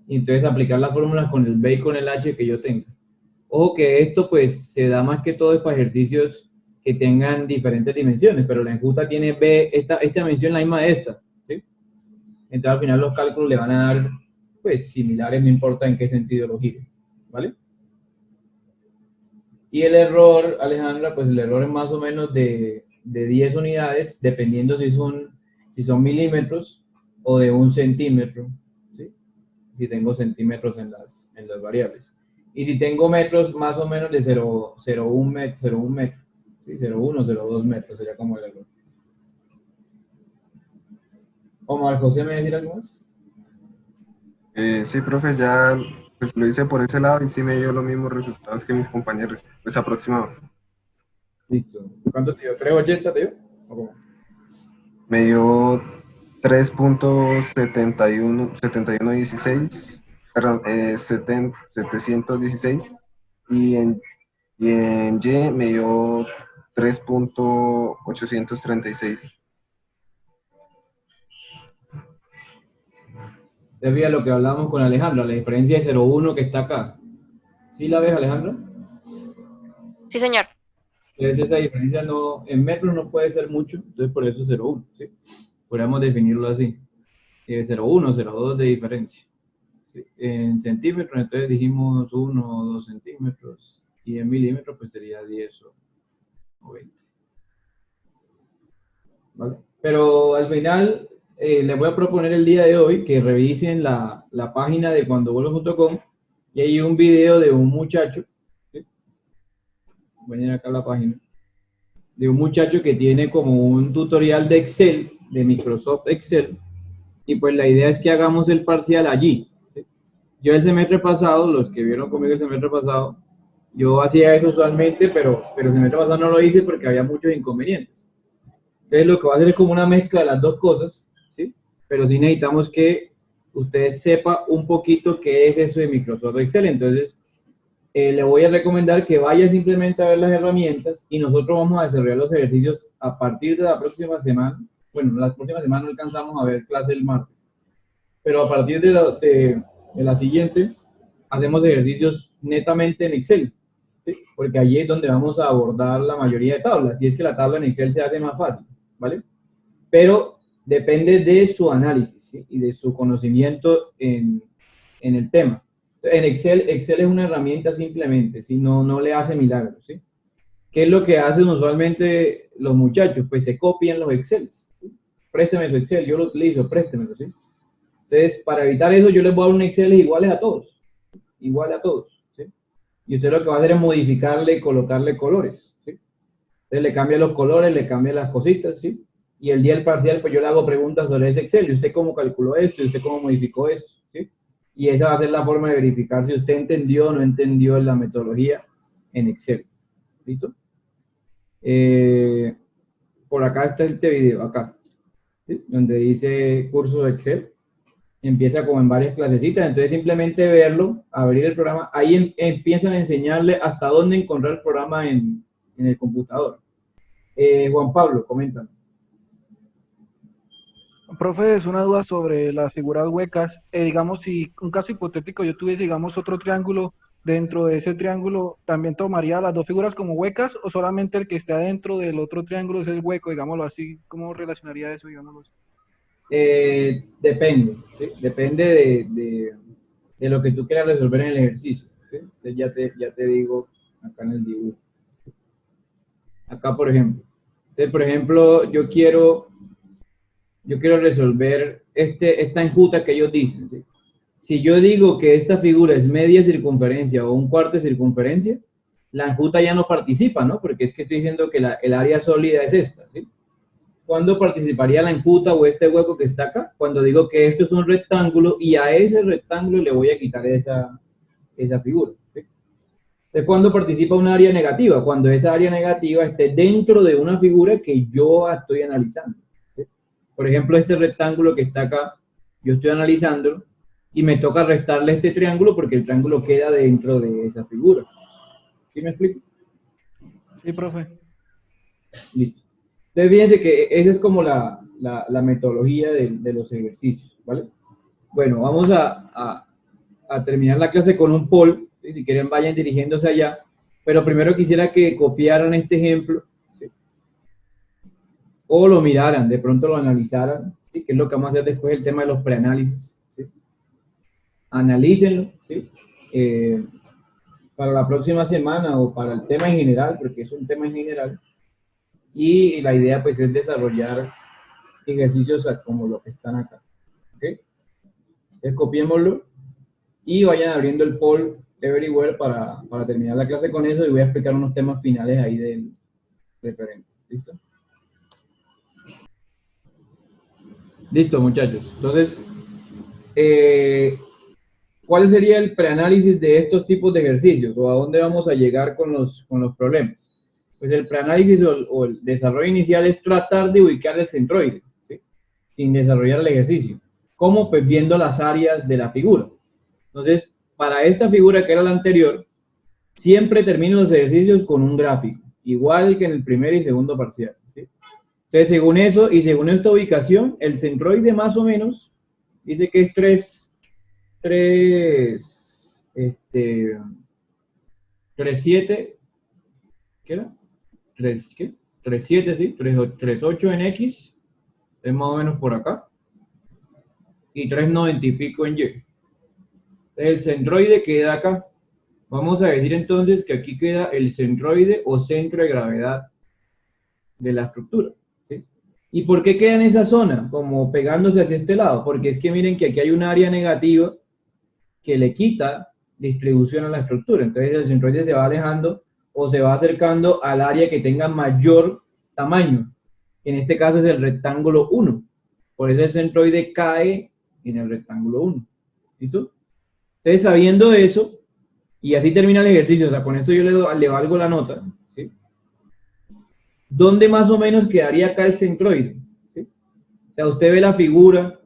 Y entonces aplicar las fórmulas con el B y con el H que yo tenga. Ojo que esto pues se da más que todo es para ejercicios que tengan diferentes dimensiones, pero la enjuta tiene B, esta dimensión la misma de esta, ¿sí? Entonces al final los cálculos le van a dar pues similares, no importa en qué sentido lo gire, ¿vale? Y el error, Alejandra, pues el error es más o menos de 10 unidades, dependiendo si son milímetros o de 1 centímetro, ¿sí? Si tengo centímetros en las variables. Y si tengo metros, más o menos de 0,1 metro, ¿sí? 0,1, 0,2 metros sería como el error. Omar José, ¿me decir algo más? Sí, profe, ya pues lo hice por ese lado y sí me dio los mismos resultados que mis compañeros, pues aproximado. Listo. ¿Cuánto te dio? ¿380 te dio? ¿O cómo? Me dio 3.7116, perdón, 716 y en Y me dio 3.836. Debía lo que hablábamos con Alejandra, la diferencia de 0,1 que está acá. ¿Sí la ves, Alejandra? Sí, señor. Entonces esa diferencia no, en metros no puede ser mucho, entonces por eso 0,1, ¿sí? Podríamos definirlo así. 0,1, 0,2 de diferencia. ¿Sí? En centímetros, entonces dijimos 1 o 2 centímetros, y en milímetros pues sería 10 o 20. ¿Vale? Pero al final les voy a proponer el día de hoy que revisen la página de cuandovuelo.com y hay un video de un muchacho, ¿sí? Voy a ir acá a la página, de un muchacho que tiene como un tutorial de Excel, de Microsoft Excel, y pues la idea es que hagamos el parcial allí, ¿sí? Yo el semestre pasado, los que vieron conmigo el semestre pasado, yo hacía eso usualmente, pero el semestre pasado no lo hice porque había muchos inconvenientes. Entonces lo que va a hacer es como una mezcla de las dos cosas, ¿sí? Pero sí necesitamos que ustedes sepan un poquito qué es eso de Microsoft Excel. Entonces, le voy a recomendar que vaya simplemente a ver las herramientas y nosotros vamos a desarrollar los ejercicios a partir de la próxima semana. Bueno, la próxima semana no alcanzamos a ver clase el martes, pero a partir de la siguiente hacemos ejercicios netamente en Excel, ¿sí? Porque allí es donde vamos a abordar la mayoría de tablas, y es que la tabla en Excel se hace más fácil, ¿vale? Pero depende de su análisis, ¿sí? Y de su conocimiento en el tema. En Excel es una herramienta simplemente, ¿sí? No le hace milagros, ¿sí? ¿Qué es lo que hacen usualmente los muchachos? Pues se copian los Excels, ¿sí? Présteme su Excel, yo lo utilizo, préstemelo, ¿sí? Entonces, para evitar eso, yo les voy a dar un Excel iguales a todos, ¿sí? Y usted lo que va a hacer es modificarle, colocarle colores, ¿sí? Entonces le cambia los colores, le cambia las cositas, ¿sí? Y el día del parcial, pues yo le hago preguntas sobre ese Excel, y usted cómo calculó esto, y usted cómo modificó esto, ¿sí? Y esa va a ser la forma de verificar si usted entendió o no entendió la metodología en Excel. ¿Listo? Por acá está este video, acá, ¿sí? Donde dice curso de Excel. Empieza como en varias clasecitas, entonces simplemente verlo, abrir el programa, ahí empiezan a enseñarle hasta dónde encontrar el programa en el computador. Juan Pablo, comenta. Profe, es una duda sobre las figuras huecas. Digamos, si un caso hipotético yo tuviese, digamos, otro triángulo dentro de ese triángulo también tomaría las dos figuras como huecas o solamente el que esté adentro del otro triángulo es el hueco, digámoslo así? ¿Cómo relacionaría eso, digámoslo así? Depende, ¿sí? Depende de lo que tú quieras resolver en el ejercicio, ¿sí? Entonces ya te digo acá en el dibujo. Acá, por ejemplo. Entonces, por ejemplo, yo quiero resolver esta enjuta que ellos dicen, ¿sí? Si yo digo que esta figura es media circunferencia o un cuarto de circunferencia, la enjuta ya no participa, ¿no? Porque es que estoy diciendo que el área sólida es esta, ¿sí? ¿Cuándo participaría la enjuta o este hueco que está acá? Cuando digo que esto es un rectángulo y a ese rectángulo le voy a quitar esa figura, ¿sí? Entonces, ¿cuándo participa un área negativa? Cuando esa área negativa esté dentro de una figura que yo estoy analizando, ¿sí? Por ejemplo, este rectángulo que está acá, yo estoy analizándolo y me toca restarle este triángulo porque el triángulo queda dentro de esa figura. ¿Sí me explico? Sí, profe. Listo. Entonces, fíjense que esa es como la metodología de los ejercicios, ¿vale? Bueno, vamos a terminar la clase con un poll, ¿sí? Si quieren vayan dirigiéndose allá, pero primero quisiera que copiaran este ejemplo, ¿sí? O lo miraran, de pronto lo analizaran, ¿sí? Que es lo que vamos a hacer después, el tema de los preanálisis, ¿sí? Analícenlo, ¿sí? Para la próxima semana o para el tema en general, porque es un tema en general, y la idea pues es desarrollar ejercicios como los que están acá, ¿ok? Entonces copiémoslo y vayan abriendo el poll everywhere para terminar la clase con eso y voy a explicar unos temas finales ahí del referente, ¿listo? Listo, muchachos. Entonces, ¿cuál sería el preanálisis de estos tipos de ejercicios o a dónde vamos a llegar con los problemas? Pues el preanálisis o el desarrollo inicial es tratar de ubicar el centroide, ¿sí? Sin desarrollar el ejercicio. ¿Cómo? Pues viendo las áreas de la figura. Entonces, para esta figura que era la anterior, siempre termino los ejercicios con un gráfico, igual que en el primer y segundo parcial, ¿sí? Entonces, según eso y según esta ubicación, el centroide más o menos dice que es 3,7, ¿qué era? 3,7, sí, 3,8 en X, es más o menos por acá, y 3,90 y pico en Y. El centroide queda acá. Vamos a decir entonces que aquí queda el centroide o centro de gravedad de la estructura, ¿sí? ¿Y por qué queda en esa zona? Como pegándose hacia este lado, porque es que miren que aquí hay un área negativa que le quita distribución a la estructura. Entonces el centroide se va alejando o se va acercando al área que tenga mayor tamaño. En este caso es el rectángulo 1. Por eso el centroide cae en el rectángulo 1. ¿Listo? Entonces, sabiendo eso, y así termina el ejercicio, o sea, con esto yo le valgo la nota, ¿sí? ¿Dónde más o menos quedaría acá el centroide? ¿Sí? O sea, usted ve la figura,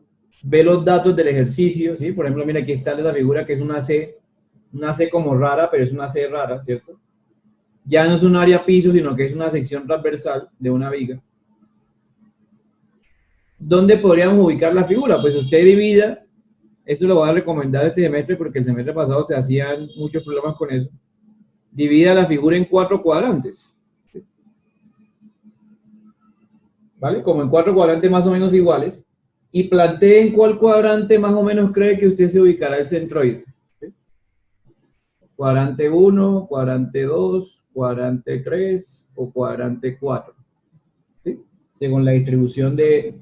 ve los datos del ejercicio, ¿sí? Por ejemplo, mira, aquí está la figura que es una C como rara, pero es una C rara, ¿cierto? Ya no es un área piso, sino que es una sección transversal de una viga. ¿Dónde podríamos ubicar la figura? Pues usted divida, eso lo voy a recomendar este semestre porque el semestre pasado se hacían muchos problemas con eso. Divida la figura en 4 cuadrantes. ¿Sí? ¿Vale? Como en 4 cuadrantes más o menos iguales. Y plantee en cuál cuadrante más o menos cree que usted se ubicará el centroide. ¿Sí? Cuadrante 1, cuadrante 2, cuadrante 3 o cuadrante 4. ¿Sí? Según la distribución de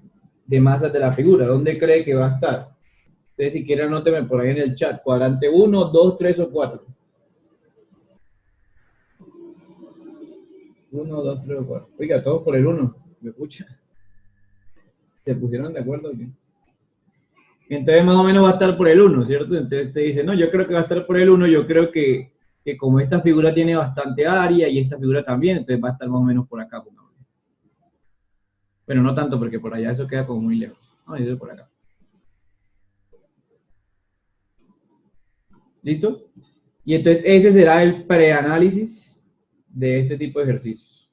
masas de la figura. ¿Dónde cree que va a estar? Ustedes si quieren anótenme por ahí en el chat. Cuadrante 1, 2, 3 o 4. 1, 2, 3 o 4. Oiga, todos por el 1. Me escucha. ¿Se pusieron de acuerdo? ¿Qué? Entonces más o menos va a estar por el 1, ¿cierto? Entonces te dice, no, yo creo que va a estar por el 1, yo creo que como esta figura tiene bastante área y esta figura también, entonces va a estar más o menos por acá. Bueno, no tanto porque por allá eso queda como muy lejos. No, eso es por acá. ¿Listo? Y entonces ese será el preanálisis de este tipo de ejercicios.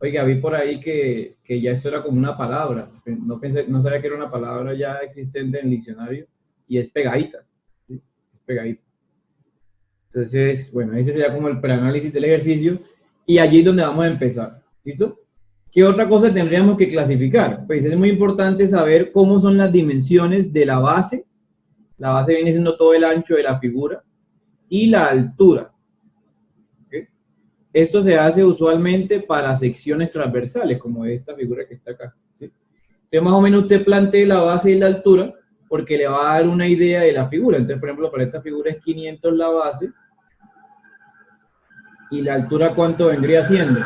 Oiga, vi por ahí que ya esto era como una palabra. No sabía que era una palabra ya existente en el diccionario y es pegadita. ¿Sí? Es pegadita. Entonces, bueno, ese sería como el preanálisis del ejercicio y allí es donde vamos a empezar. ¿Listo? ¿Qué otra cosa tendríamos que clasificar? Pues es muy importante saber cómo son las dimensiones de la base. La base viene siendo todo el ancho de la figura y la altura. ¿Okay? Esto se hace usualmente para secciones transversales, como esta figura que está acá. ¿Sí? Entonces, más o menos usted plantea la base y la altura porque le va a dar una idea de la figura. Entonces, por ejemplo, para esta figura es 500 la base. ¿Y la altura cuánto vendría siendo?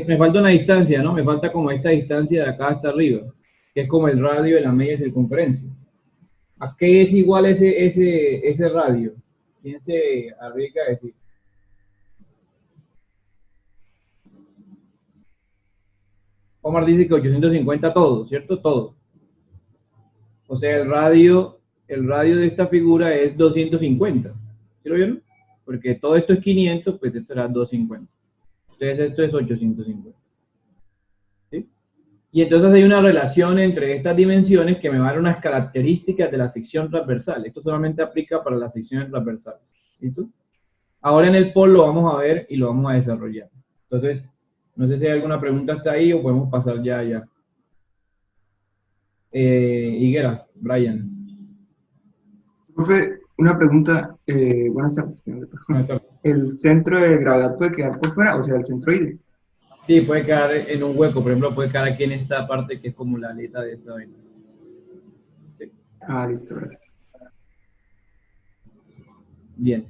Me falta una distancia, ¿no? Me falta como esta distancia de acá hasta arriba, que es como el radio de la media circunferencia. ¿A qué es igual ese radio? ¿Quién se arriesga a decir? Omar dice que 850 todo, ¿cierto? Todo. O sea, el radio de esta figura es 250. ¿Sí lo vieron? Porque todo esto es 500, pues esto será 250. Entonces esto es 850. ¿Sí? Y entonces hay una relación entre estas dimensiones que me van a dar unas características de la sección transversal. Esto solamente aplica para las secciones transversales. ¿Listo? Ahora en el POL lo vamos a ver y lo vamos a desarrollar. Entonces, no sé si hay alguna pregunta hasta ahí o podemos pasar ya. Higuera, Brian. Profe, una pregunta. Buenas tardes. Buenas tardes. ¿El centro de gravedad puede quedar por fuera, o sea, el centroide? Sí, puede quedar en un hueco. Por ejemplo, puede quedar aquí en esta parte que es como la aleta de esta vaina. Sí. Ah, listo, gracias. Bien.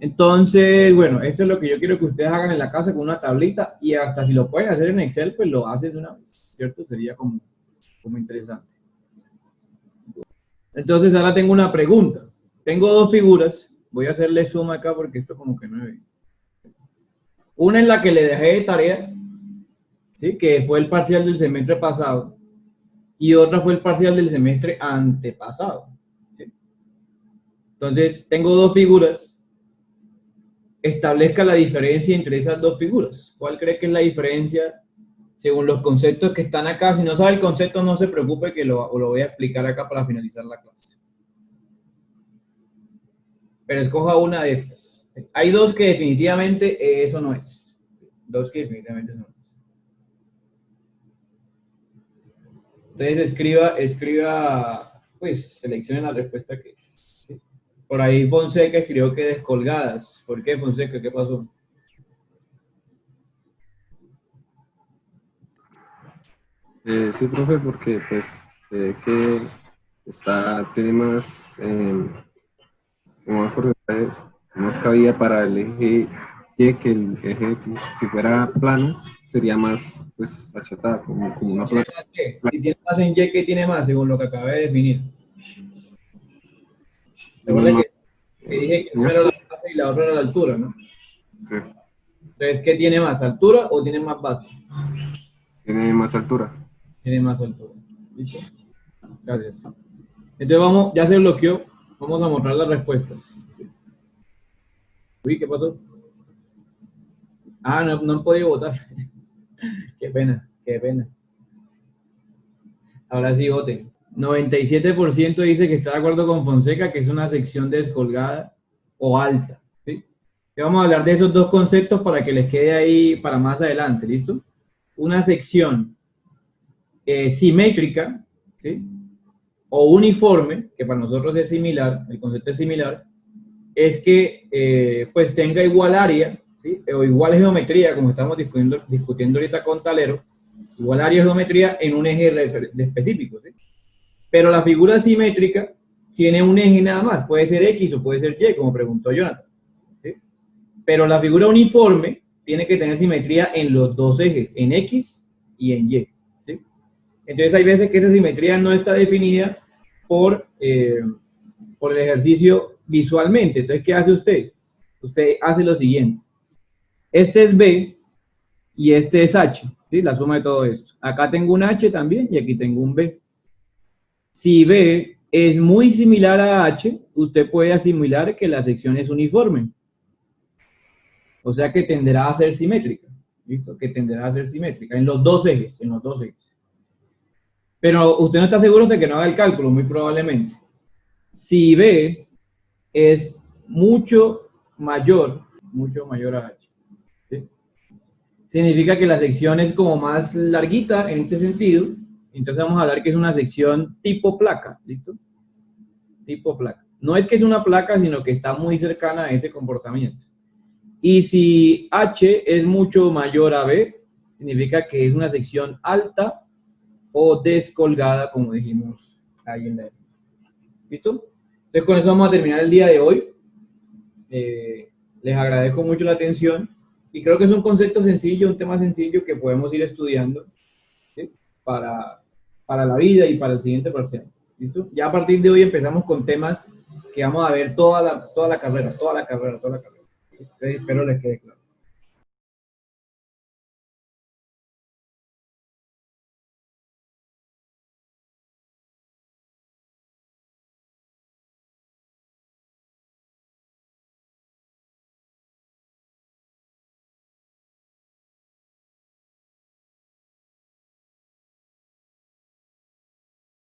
Entonces, bueno, esto es lo que yo quiero que ustedes hagan en la casa con una tablita y hasta si lo pueden hacer en Excel, pues lo hacen de una vez, ¿cierto? Sería como interesante. Entonces, ahora tengo una pregunta. Tengo dos figuras. Voy a hacerle suma acá porque esto como que no me ve. Una en la que le dejé de tarea, ¿sí? Que fue el parcial del semestre pasado, y otra fue el parcial del semestre antepasado. ¿Sí? Entonces, tengo dos figuras. Establezca la diferencia entre esas dos figuras. ¿Cuál cree que es la diferencia según los conceptos que están acá? Si no sabe el concepto, no se preocupe que lo voy a explicar acá para finalizar la clase. Pero escoja una de estas. Hay dos que definitivamente eso no es. Dos que definitivamente eso no es. Entonces escriba, pues seleccione la respuesta que es. ¿Sí? Por ahí Fonseca escribió que descolgadas. ¿Por qué, Fonseca? ¿Qué pasó? Sí, profe, porque pues se ve que tiene más, más porcentaje, más cabida para el eje Y que el eje X. Si fuera plano, sería más pues achatada, como una plana. Si tiene más en Y, ¿qué tiene más? Según lo que acabé de definir. Recuerda que dije que una era la base y la otra era la altura, ¿no? Sí. Entonces, ¿qué tiene más? ¿Altura o tiene más base? Tiene más altura. Tiene más altura. ¿Listo? Gracias. Entonces vamos, ya se bloqueó. Vamos a mostrar las respuestas. ¿Sí? Uy, ¿qué pasó? Ah, no han podido votar. Qué pena, qué pena. Ahora sí voten. 97% dice que está de acuerdo con Fonseca, que es una sección descolgada o alta. ¿Sí? Y vamos a hablar de esos dos conceptos para que les quede ahí para más adelante. ¿Listo? Una sección simétrica, ¿sí? O uniforme, que para nosotros es similar, el concepto es similar, es que pues tenga igual área, ¿sí? O igual geometría, como estamos discutiendo ahorita con Talero, igual área y geometría en un eje específico, ¿sí? Pero la figura simétrica tiene un eje nada más, puede ser X o puede ser Y, como preguntó Jonathan, ¿sí? Pero la figura uniforme tiene que tener simetría en los dos ejes, en X y en Y, ¿sí? Entonces hay veces que esa simetría no está definida por el ejercicio visualmente. Entonces, ¿qué hace usted? Usted hace lo siguiente. Este es B y este es H, ¿sí? La suma de todo esto. Acá tengo un H también y aquí tengo un B. Si B es muy similar a H, usted puede asimilar que la sección es uniforme. O sea que tenderá a ser simétrica. ¿Listo? Que tenderá a ser simétrica en los dos ejes, Pero usted no está seguro de que no haga el cálculo, muy probablemente. Si B es mucho mayor a H, ¿sí? Significa que la sección es como más larguita en este sentido, entonces vamos a hablar que es una sección tipo placa, ¿listo? Tipo placa. No es que es una placa, sino que está muy cercana a ese comportamiento. Y si H es mucho mayor a B, significa que es una sección alta o descolgada, como dijimos ahí en la... ¿Listo? Entonces con eso vamos a terminar el día de hoy. Les agradezco mucho la atención y creo que es un concepto sencillo, un tema sencillo que podemos ir estudiando, ¿sí? para la vida y para el siguiente parcial. ¿Listo? Ya a partir de hoy empezamos con temas que vamos a ver toda la carrera. Entonces, espero les quede claro.